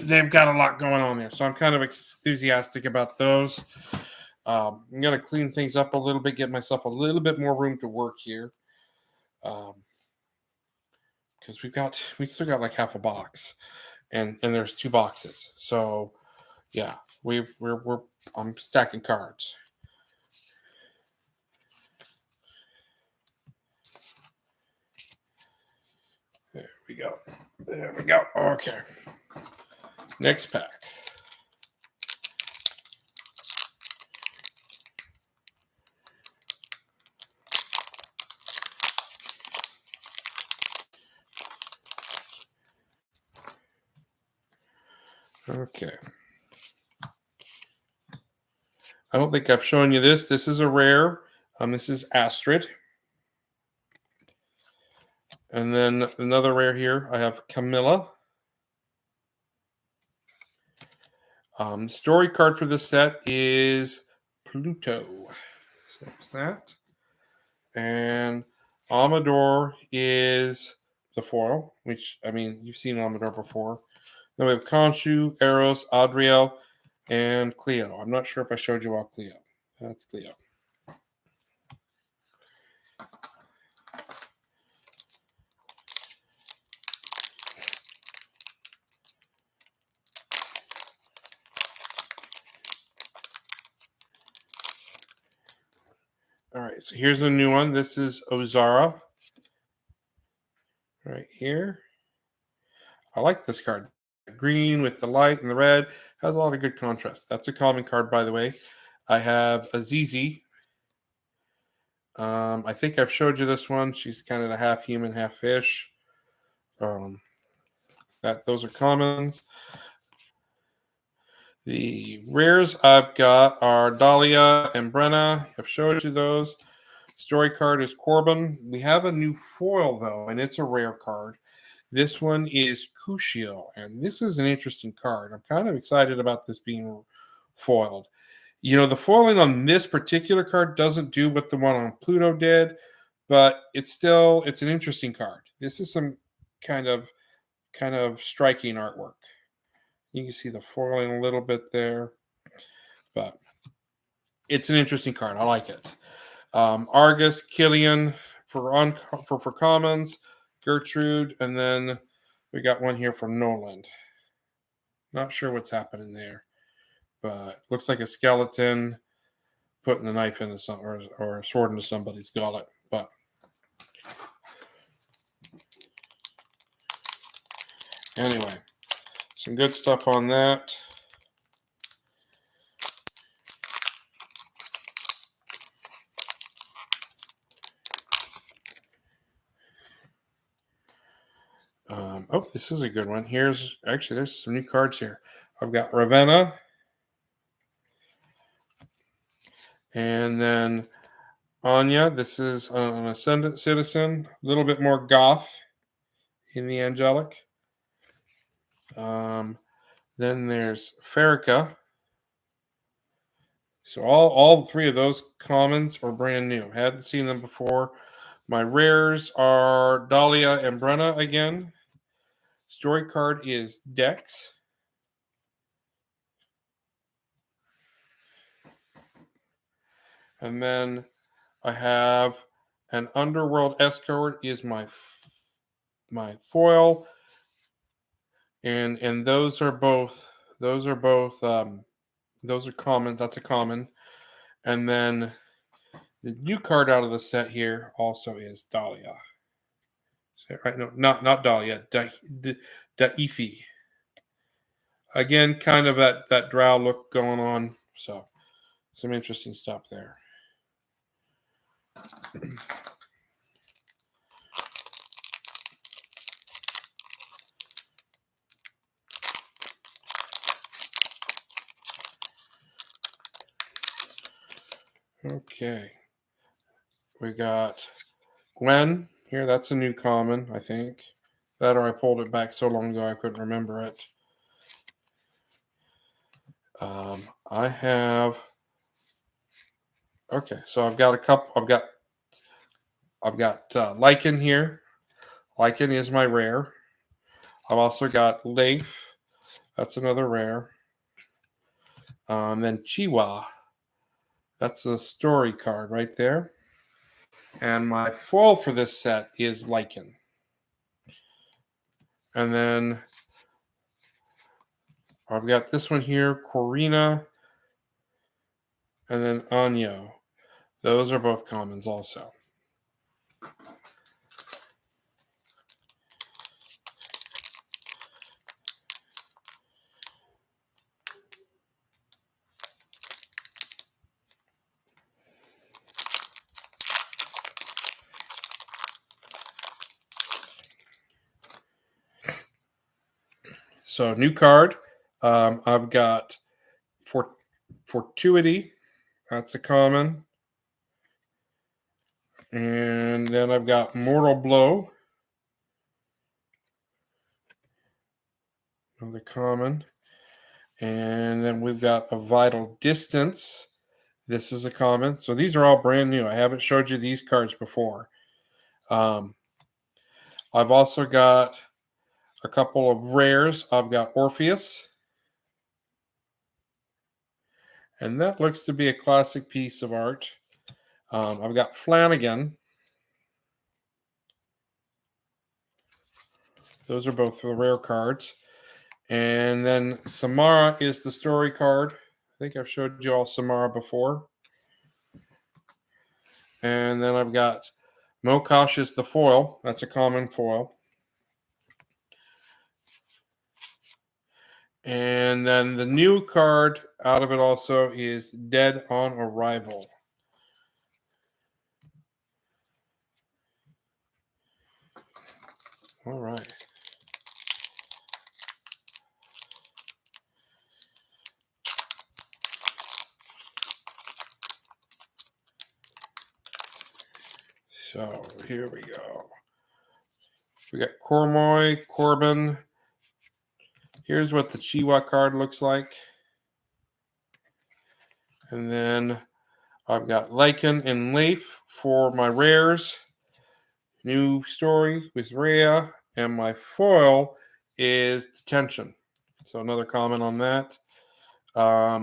they've got a lot going on there. So I'm kind of enthusiastic about those. I'm going to clean things up a little bit, get myself a little bit more room to work here. Because we still got like half a box. And there's 2 boxes. So yeah, I'm stacking cards. There we go. There we go. Okay. Next pack. Okay. I don't think I've shown you this. This is a rare. This is Astrid. And then another rare here, I have Camilla. Story card for this set is Pluto. So that's that. And Amador is the foil, which, I mean, you've seen Amador before. Then we have Khonshu, Eros, Adriel, and Cleo. I'm not sure if I showed you all Cleo. That's Cleo. All right, so here's a new one. This is Ozara. Right here. I like this card. Green with the light and the red. Has a lot of good contrast. That's a common card, by the way. I have Azizi. I think I've showed you this one. She's kind of the half human, half fish. Those are commons. The rares I've got are Dahlia and Brenna. I've showed you those. Story card is Corbin. We have a new foil, though, and it's a rare card. This one is Cuscio, and this is an interesting card. I'm kind of excited about this being foiled. The foiling on this particular card doesn't do what the one on Pluto did, but it's an interesting card. This is some kind of striking artwork. You can see the foiling a little bit there, but it's an interesting card. I like it. Argus, Killian for commons, Gertrude, and then we got one here from Noland. Not sure what's happening there, but looks like a skeleton putting a knife into some or a sword into somebody's gullet. But anyway, some good stuff on that. This is a good one. There's some new cards here. I've got Ravenna, and then Anya. This is an Ascendant Citizen, a little bit more goth in the angelic. Then there's Farika. So all three of those commons are brand new. Hadn't seen them before. My rares are Dahlia and Brenna again. Story card is Dex. And then I have an Underworld Escort is my foil. And those are common. That's a common. And then the new card out of the set here also is Dahlia. Right? No, not Dahlia. Daifi. Again, kind of that drow look going on. So some interesting stuff there. Okay. We got Gwen here. That's a new common, I think. That or I pulled it back so long ago I couldn't remember it. I have. Okay, so I've got a couple. I've got Lycan here. Lycan is my rare. I've also got Leif. That's another rare. Then Chiwa. That's a story card right there. And my foil for this set is Lycan. And then I've got this one here, Corina, and then Anyo. Those are both commons also. So new card. I've got Fortuity. That's a common. And then I've got Mortal Blow. Another common. And then we've got a Vital Distance. This is a common. So these are all brand new. I haven't showed you these cards before. I've also got a couple of rares. I've got Orpheus. And that looks to be a classic piece of art. I've got Flanagan. Those are both the rare cards. And then Samara is the story card. I think I've showed you all Samara before. And then I've got Mokosh is the foil. That's a common foil. And then the new card out of it also is Dead on Arrival. All right. So here we go. we got Cormoy, Corbin. Here's what the Chiwa card looks like. And then I've got Lycan and Leif for my rares. New story with Rhea. And my foil is Detention. So another comment on that. Yeah.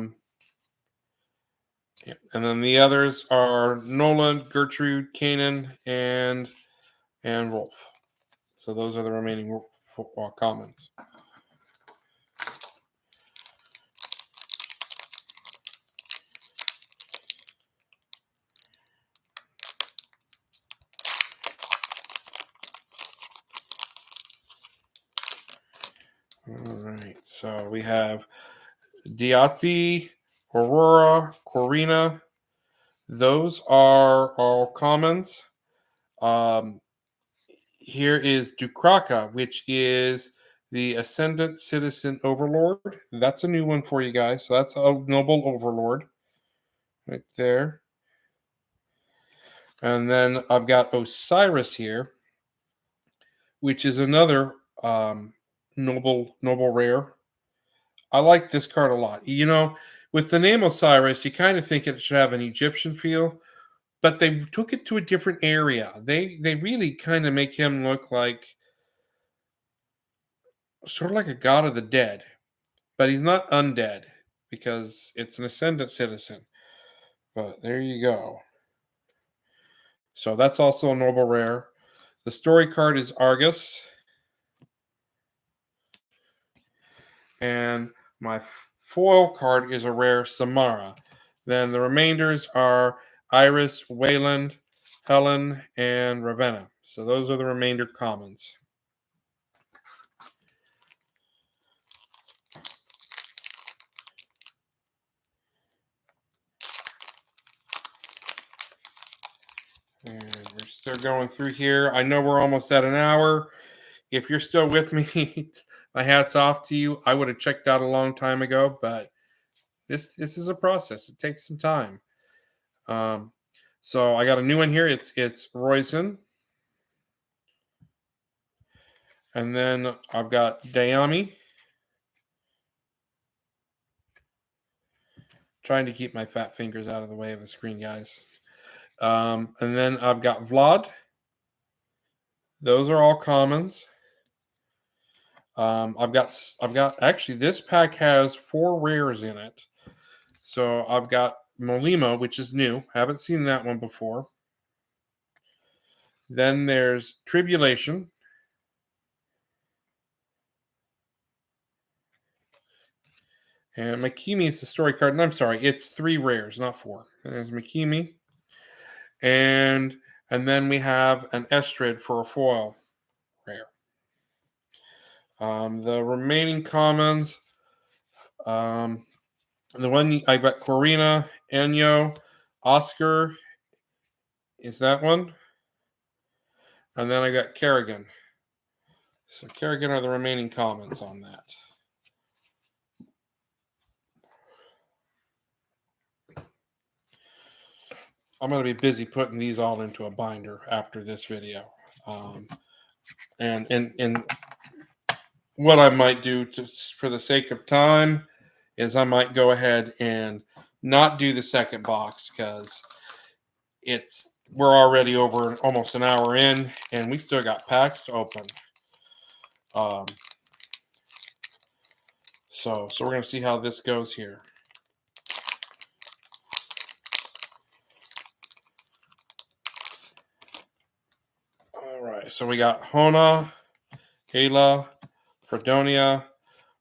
And then the others are Nolan, Gertrude, Kanan, and Rolf. So those are the remaining comments. All right, so we have Diathi, Aurora, Corina. Those are all commons. Here is Dukraka, which is the Ascendant Citizen Overlord. That's a new one for you guys. So that's a Noble Overlord right there. And then I've got Osiris here, which is another noble rare. I like this card a lot. You know, with the name Osiris, you kind of think it should have an Egyptian feel, but they took it to a different area. They really kind of make him look like sort of like a god of the dead, but he's not undead because it's an ascendant citizen. But there you go. So that's also a noble rare. The story card is Argus. And my foil card is a rare Samara. Then the remainders are Iris, Wayland, Helen, and Ravenna. So those are the remainder commons. And we're still going through here. I know we're almost at an hour. If you're still with me, my hat's off to you. I would have checked out a long time ago, but this is a process. It takes some time. So I got a new one here. It's Roizen. And then I've got Dayami. Trying to keep my fat fingers out of the way of the screen, guys. And then I've got Vlad. Those are all commons. I've got actually this pack has 4 rares in it. So I've got Molima, which is new. Haven't seen that one before. Then there's Tribulation. And Makimi is the story card. And I'm sorry, it's 3 rares, not 4. There's Makimi. And then we have an Estrid for a foil rare. The remaining commons, the one I got Corina, Enyo, Oscar is that one. And then I got Kerrigan. So Kerrigan are the remaining commons on that. I'm going to be busy putting these all into a binder after this video. And what I might do for the sake of time is I might go ahead and not do the second box because we're already over almost an hour in and we still got packs to open. So we're going to see how this goes here. All right, so we got Hona, Ayla, Fredonia,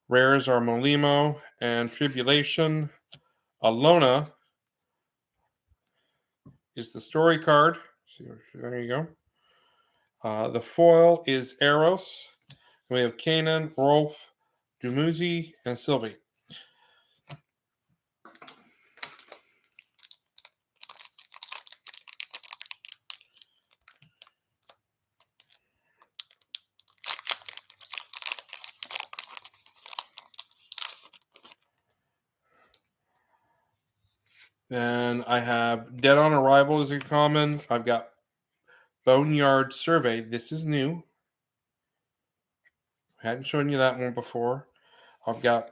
rares are Molimo and Tribulation. Alona is the story card. So there you go. The foil is Eros. We have Kanan, Rolf, Dumuzi, and Sylvie. Then I have Dead on Arrival as a common. I've got Boneyard Survey. This is new. I hadn't shown you that one before. I've got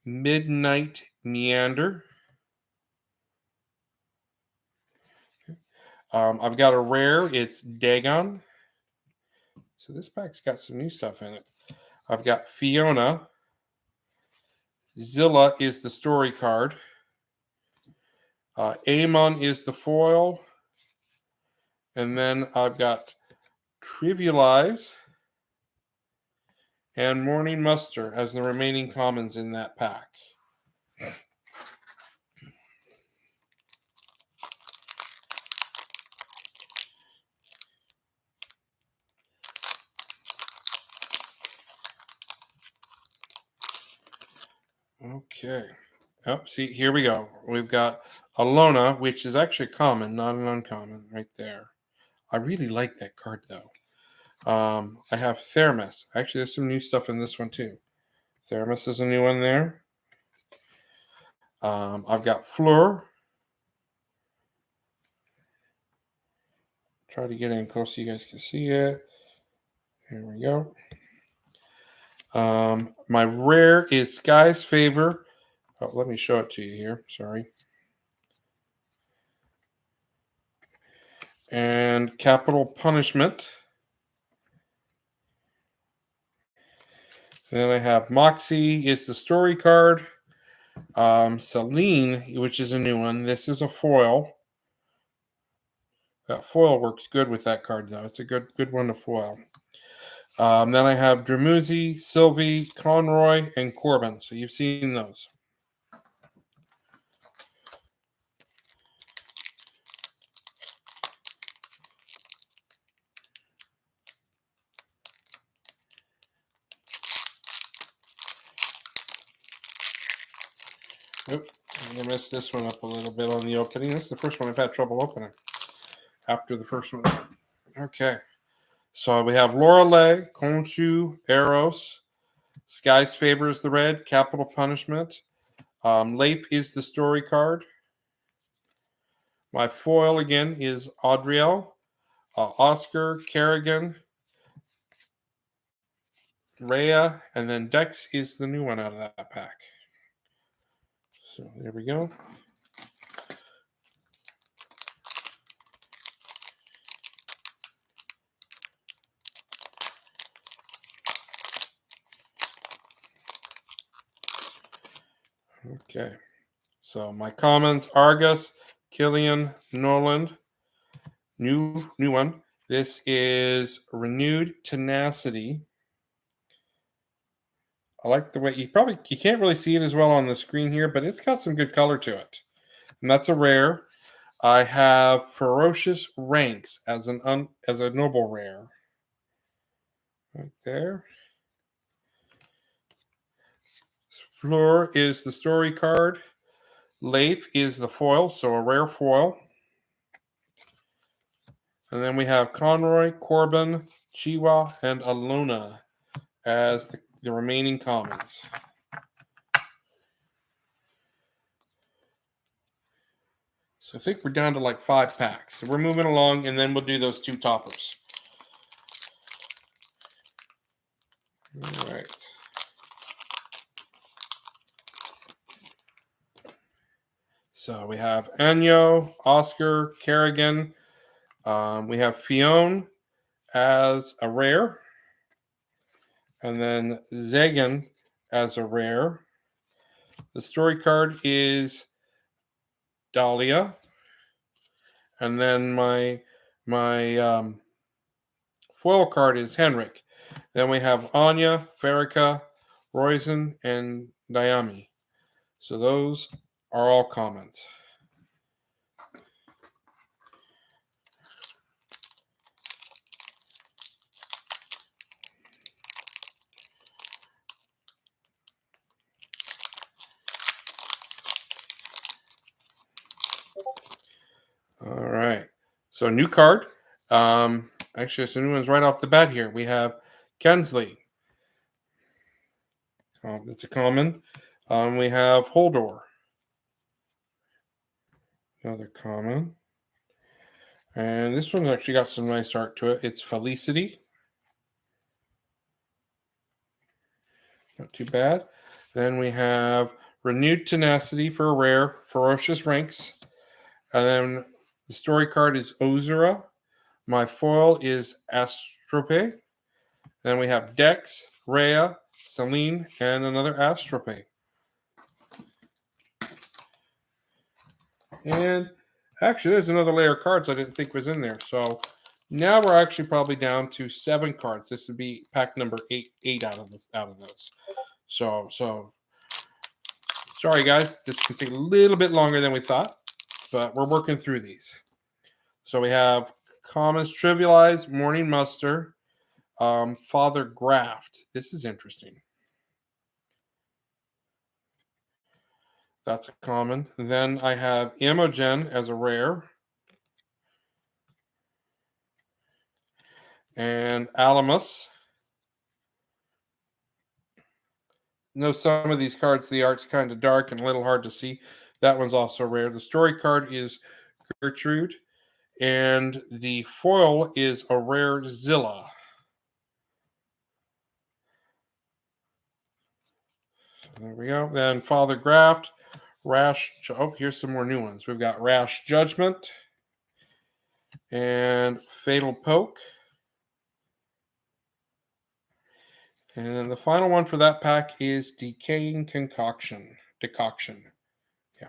Midnight Meander. I've got a rare. It's Dagon. So this pack's got some new stuff in it. I've got Fiona. Zilla is the story card. Amon is the foil. And then I've got Trivialize and Morning Muster as the remaining commons in that pack. Okay. Oh, see, here we go. We've got Alona, which is actually common, not an uncommon, right there. I really like that card, though. I have Thermos. Actually, there's some new stuff in this one, too. Thermos is a new one there. I've got Fleur. Try to get in close so you guys can see it. Here we go. My rare is Sky's Favor. Oh, let me show it to you here. Sorry. And Capital Punishment. Then I have Moxie is the story card. Celine, which is a new one. This is a foil. That foil works good with that card, though. It's a good one to foil. Then I have Dramuzzi, Sylvie, Conroy, and Corbin. So you've seen those. Oop, I'm going to mess this one up a little bit on the opening. This is the first one I've had trouble opening after the first one. Okay. So we have Lorelei, Khonshu, Eros, Sky's Favor is the red, Capital Punishment. Leif is the story card. My foil again is Audriel, Oscar, Kerrigan, Rhea, and then Dex is the new one out of that pack. So there we go. Okay. So my commons, Argus, Killian, Noland. New one. This is Renewed Tenacity. I like the way you can't really see it as well on the screen here, but it's got some good color to it. And that's a rare. I have Ferocious Ranks as a noble rare. Right there. Fleur is the story card. Leif is the foil, so a rare foil. And then we have Conroy, Corbin, Chiwa, and Alona as the remaining commons. So I think we're down to like 5 packs. So we're moving along, and then we'll do those 2 toppers. All right. So we have Anyo, Oscar, Kerrigan. We have Fionn as a rare. And then Zagan as a rare. The story card is Dahlia. And then my foil card is Henrik. Then we have Anya, Farika, Roizen, and Diami. So those are all comments. All right. So new card. Actually, some new ones right off the bat here. We have Kensley. It's a common. We have Holdor. Another common. And this one's actually got some nice art to it. It's Felicity. Not too bad. Then we have Renewed Tenacity for a rare, Ferocious Ranks. And then the story card is Ozura. My foil is Astrope. Then we have Dex, Rhea, Celine, and another Astrope. And actually, there's another layer of cards I didn't think was in there. So now we're actually probably down to 7 cards. This would be pack number 8 out of those. So sorry guys, this can take a little bit longer than we thought, but we're working through these. So we have Commons Trivialized, Morning Muster, Father Graft. This is interesting. That's a common. Then I have Imogen as a rare. And Alamus. Know some of these cards, the art's kind of dark and a little hard to see. That one's also rare. The story card is Gertrude. And the foil is a rare Zilla. There we go. Then Father Graft, Rash. Oh, here's some more new ones. We've got Rash Judgment and Fatal Poke. And then the final one for that pack is Decaying Decoction. Yeah.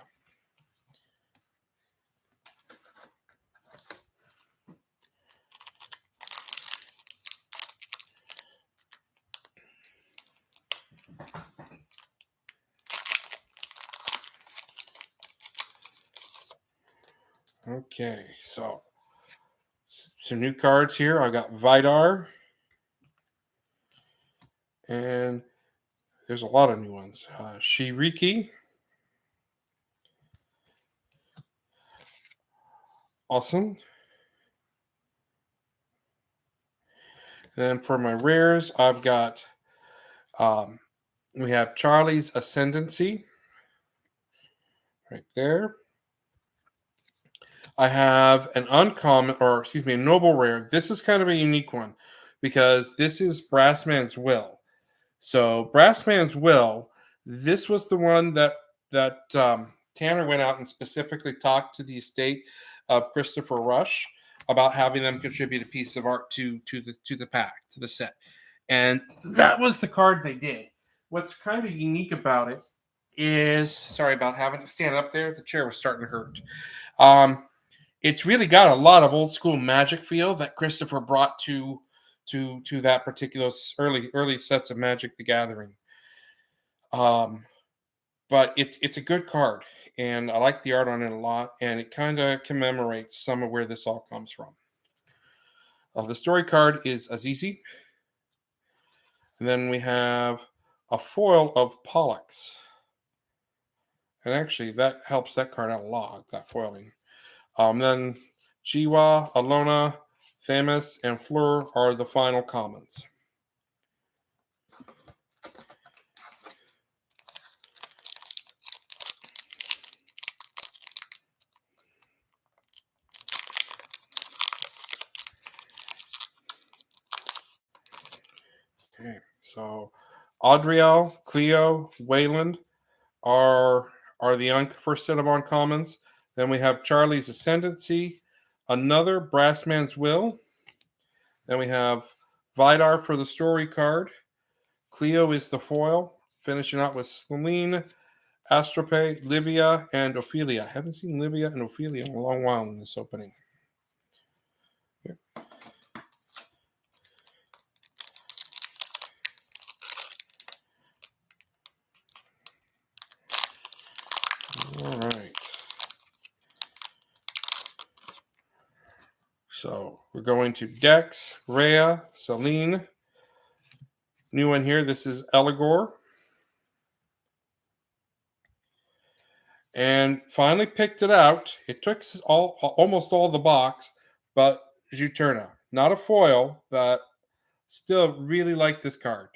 Okay, so some new cards here. I've got Vidar. And there's a lot of new ones. Shiriki. Awesome. Then for my rares, I've got we have Charlie's Ascendancy right there. I have an uncommon, or excuse me, a noble rare. This is kind of a unique one because this is Brassman's Will. So Brassman's Will, this was the one that Tanner went out and specifically talked to the estate of Christopher Rush about having them contribute a piece of art to the pack, to the set. And that was the card they did. What's kind of unique about it is, sorry about having to stand up there. The chair was starting to hurt. It's really got a lot of old school Magic feel that Christopher brought to that particular early sets of Magic the Gathering. But it's a good card, and I like the art on it a lot, and it kind of commemorates some of where this all comes from. The story card is Azizi, and then we have a foil of Pollux, and actually that helps that card out a lot, that foiling. Then Chiwa, Alona, Thamus, and Fleur are the final commons. Okay, so Audriel, Cleo, Wayland are the first set of uncommons. Then we have Charlie's Ascendancy, another Brassman's Will. Then we have Vidar for the story card. Cleo is the foil, finishing out with Celine, Astrope, Livia, and Ophelia. I haven't seen Livia and Ophelia in a long while in this opening. Here. All right. So we're going to Dex, Rhea, Celine. New one here. This is Eligor. And finally picked it out. It took almost all the box, but Juturna. Not a foil, but still really like this card.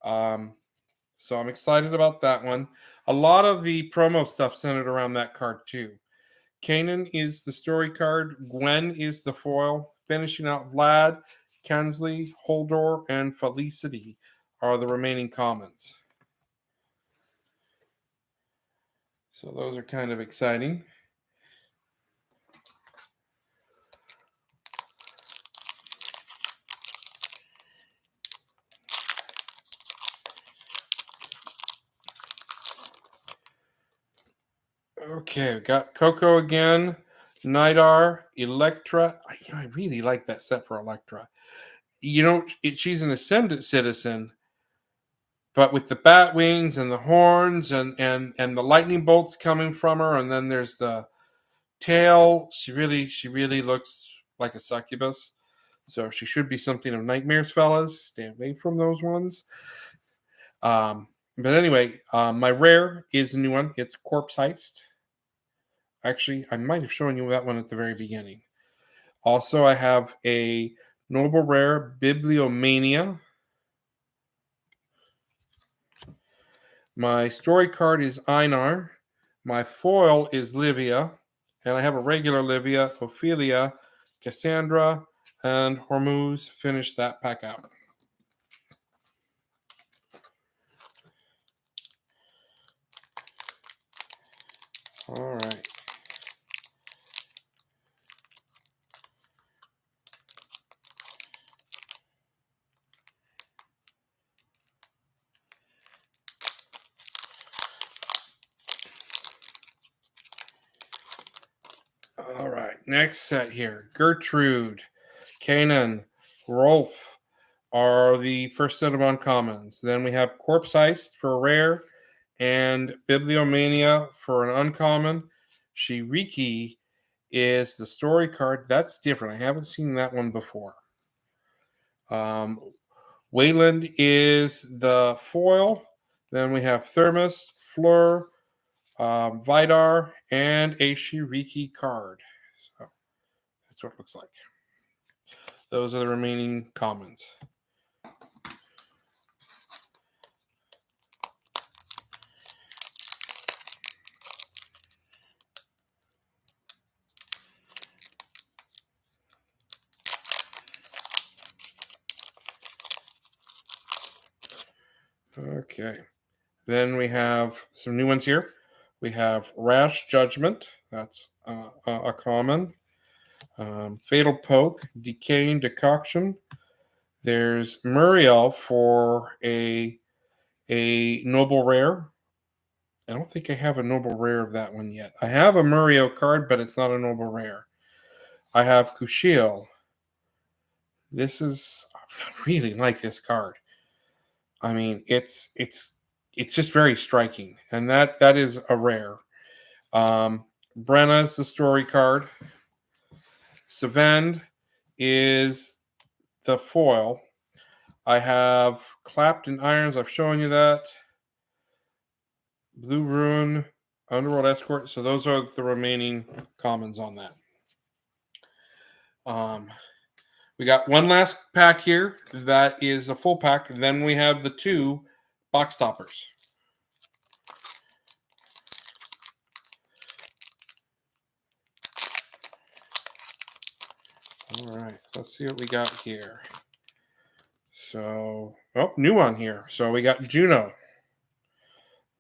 So I'm excited about that one. A lot of the promo stuff centered around that card too. Kanan is the story card. Gwen is the foil. Finishing out Vlad, Kensley, Holdor, and Felicity are the remaining commons. So those are kind of exciting. Okay, we got Coco again, Nidar, Electra. I really like that set for Electra. She's an Ascendant citizen, but with the bat wings and the horns and the lightning bolts coming from her, and then there's the tail. She really looks like a succubus. So she should be something of nightmares, fellas. Stay away from those ones. But anyway, my rare is a new one. It's Corpse Heist. Actually, I might have shown you that one at the very beginning. Also, I have a Noble Rare Bibliomania. My story card is Einar. My foil is Livia. And I have a regular Livia, Ophelia, Cassandra, and Hormuz. Finish that pack out. All right. All right, next set here. Gertrude, Kanan, Rolf are the first set of uncommons. Then we have Corpse Heist for a rare and Bibliomania for an uncommon. Shiriki is the story card. That's different. I haven't seen that one before. Wayland is the foil. Then we have Thermos, Fleur, Vidar, and a Shiriki card. So that's what it looks like. Those are the remaining commons. Okay. Then we have some new ones here. We have Rash Judgment. That's a common. Fatal Poke, Decaying Decoction. There's Muriel for a Noble Rare. I don't think I have a Noble Rare of that one yet. I have a Muriel card, but it's not a Noble Rare. I have Kushiel. I really like this card. I mean, it's just very striking, and that is a rare. Brenna's the story card. Savend is the foil. I have Clapped in Irons. I've shown you that. Blue Rune, Underworld Escort. So those are the remaining commons on that. We got one last pack here. That is a full pack. Then we have the 2 box toppers. All right, let's see what we got here. So, new one here. So we got Juno.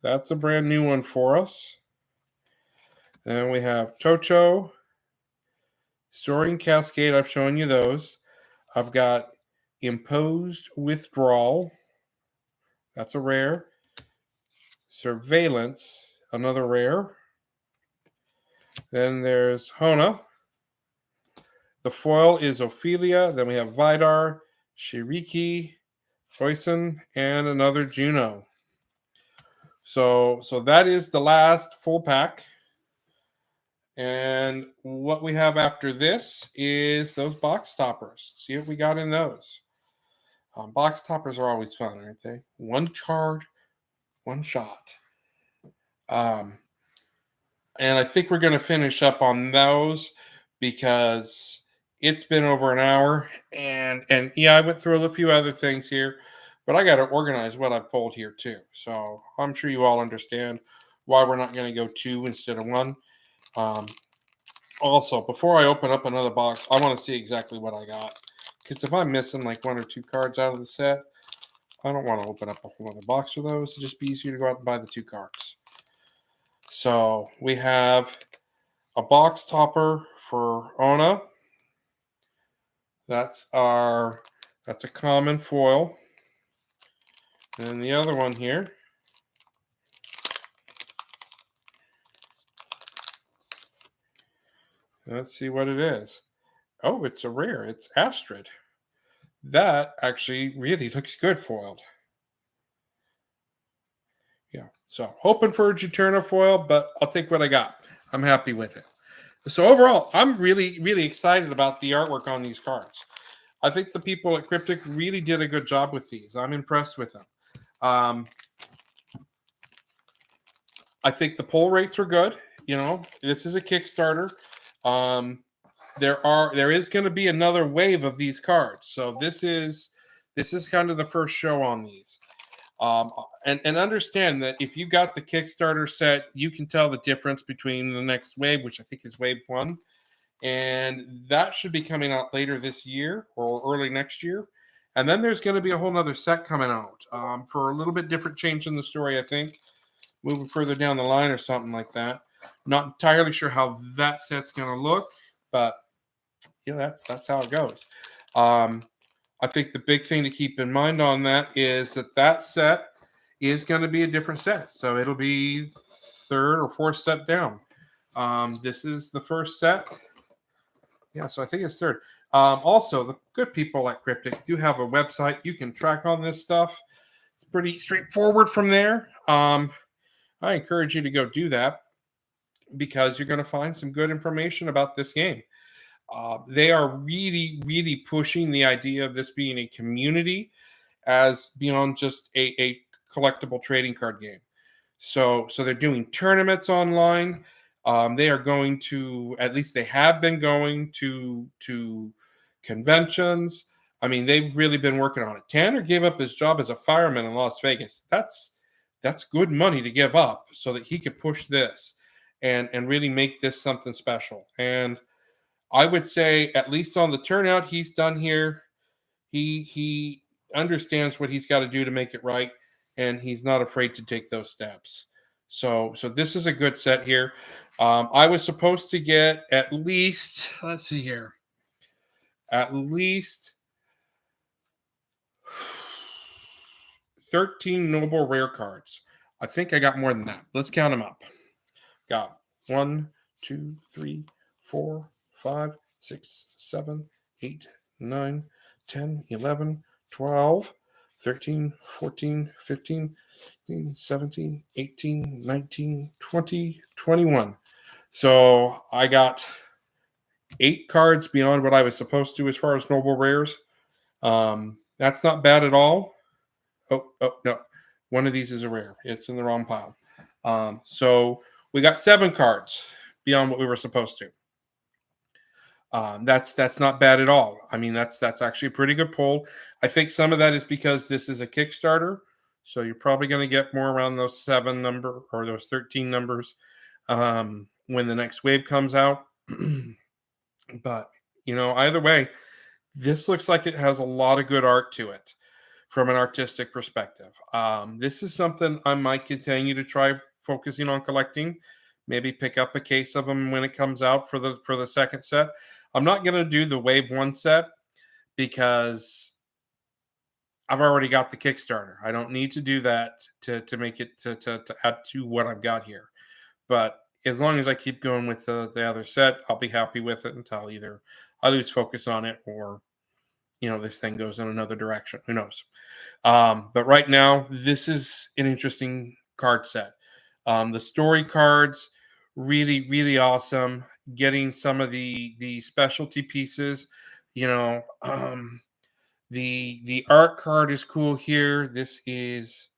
That's a brand new one for us. Then we have Tocho, Soaring Cascade. I've shown you those. I've got Imposed Withdrawal. That's a rare. Surveillance, another rare. Then there's Hona. The foil is Ophelia. Then we have Vidar, Shiriki, Foyson, and another Juno. So that is the last full pack. And what we have after this is those box toppers. See what we got in those. Box toppers are always fun, aren't they? One card, one shot. And I think we're going to finish up on those because it's been over an hour. And yeah, I went through a few other things here, but I got to organize what I pulled here too. So I'm sure you all understand why we're not going to go 2 instead of 1. Also, before I open up another box, I want to see exactly what I got. Because if I'm missing like 1 or 2 cards out of the set, I don't want to open up a whole other box for those. It'd just be easier to go out and buy the 2 cards. So we have a box topper for Ona. That's a common foil. And then the other one here, let's see what it is. Oh, it's a rare. It's Astrid. That actually really looks good foiled. Yeah. So hoping for a Juturna foil, but I'll take what I got. I'm happy with it. So overall, I'm really, really excited about the artwork on these cards. I think the people at Kryptic really did a good job with these. I'm impressed with them. I think the pull rates are good. You know, this is a Kickstarter. There is going to be another wave of these cards. So this is kind of the first show on these. And understand that if you got the Kickstarter set, you can tell the difference between the next wave, which I think is wave 1, and that should be coming out later this year or early next year. And then there's going to be a whole nother set coming out for a little bit different change in the story, I think, moving further down the line or something like that. Not entirely sure how that set's going to look, but yeah, that's how it goes. I think the big thing to keep in mind on that is that set is going to be a different set. So it'll be 3rd or 4th set down. This is the first set. Yeah, so I think it's 3rd. Also, the good people at Kryptic do have a website. You can track on this stuff. It's pretty straightforward from there. I encourage you to go do that because you're going to find some good information about this game. They are really, really pushing the idea of this being a community as beyond just a collectible trading card game. So they're doing tournaments online. They are going to, at least they have been going to conventions. I mean, they've really been working on it. Tanner gave up his job as a fireman in Las Vegas. That's good money to give up so that he could push this and really make this something special. And I would say, at least on the turnout he's done here, he understands what he's got to do to make it right, and he's not afraid to take those steps. So this is a good set here. I was supposed to get at least, let's see here, at least 13 noble rare cards. I think I got more than that. Let's count them up. Got 1, 2, 3, 4, 5, 6, 7, 8, 9, 10, 11, 12, 13, 14, 15, 17, 18, 19, 20, 21. So I got 8 cards beyond what I was supposed to as far as noble rares. That's not bad at all. Oh, no. One of these is a rare. It's in the wrong pile. So we got 7 cards beyond what we were supposed to. That's not bad at all. I mean, that's actually a pretty good pull. I think some of that is because this is a Kickstarter, so you're probably going to get more around those 7 number or those 13 numbers when the next wave comes out. But either way, this looks like it has a lot of good art to it from an artistic perspective. This is something I might continue to try focusing on collecting. Maybe pick up a case of them when it comes out for the second set. I'm not going to do the Wave 1 set because I've already got the Kickstarter. I don't need to do that to make it to add to what I've got here. But as long as I keep going with the other set, I'll be happy with it until either I lose focus on it or this thing goes in another direction. Who knows? But right now, this is an interesting card set. The story cards, really, really awesome. Getting some of the specialty pieces, the art card is cool here. This is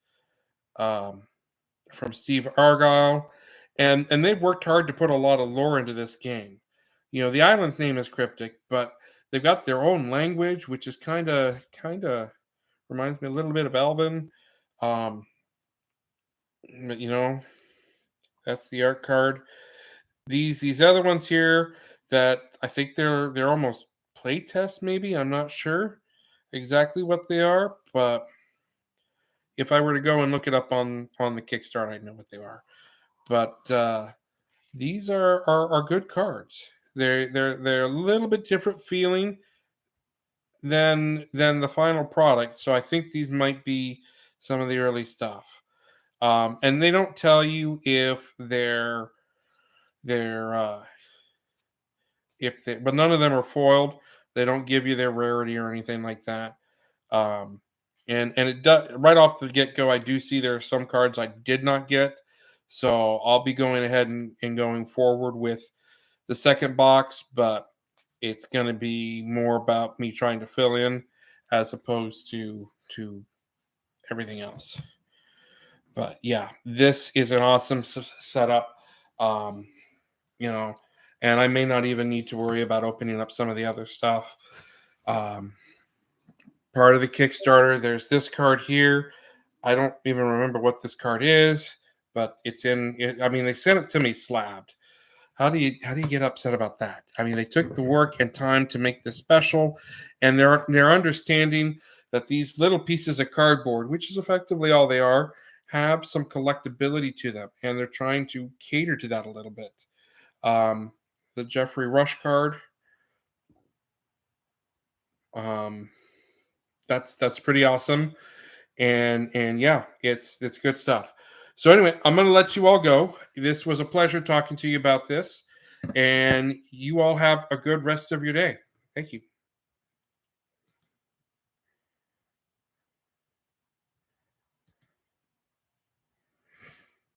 from Steve Argyle, and they've worked hard to put a lot of lore into this game. The island's name is Kryptic, but they've got their own language, which is kind of reminds me a little bit of Elven. But that's the art card. These other ones here that I think they're almost play tests, maybe. I'm not sure exactly what they are, but If I were to go and look it up on the Kickstarter, I know what they are. But these are good cards. They're a little bit different feeling than the final product. So I think these might be some of the early stuff. And they don't tell you they're if they, but none of them are foiled. They don't give you their rarity or anything like that. Um, and it does right off the get go. I do see there are some cards I did not get, so I'll be going ahead and going forward with the second box, but it's going to be more about me trying to fill in as opposed to everything else. But yeah, this is an awesome setup. Um, you know, and I may not even need to worry about opening up some of the other stuff. Um, Part of the Kickstarter, there's this card here. I don't even remember what this card is, but it's in. I mean, they sent it to me slabbed. How do you get upset about that? I mean, they took the work and time to make this special, and they're understanding that these little pieces of cardboard, which is effectively all they are, have some collectability to them, and they're trying to cater to that a little bit. Um, the Jeffrey Rush card, um, that's pretty awesome, and yeah, it's good stuff. So anyway, I'm going to let you all go. This was a pleasure talking to you about this, and you all have a good rest of your day. Thank you.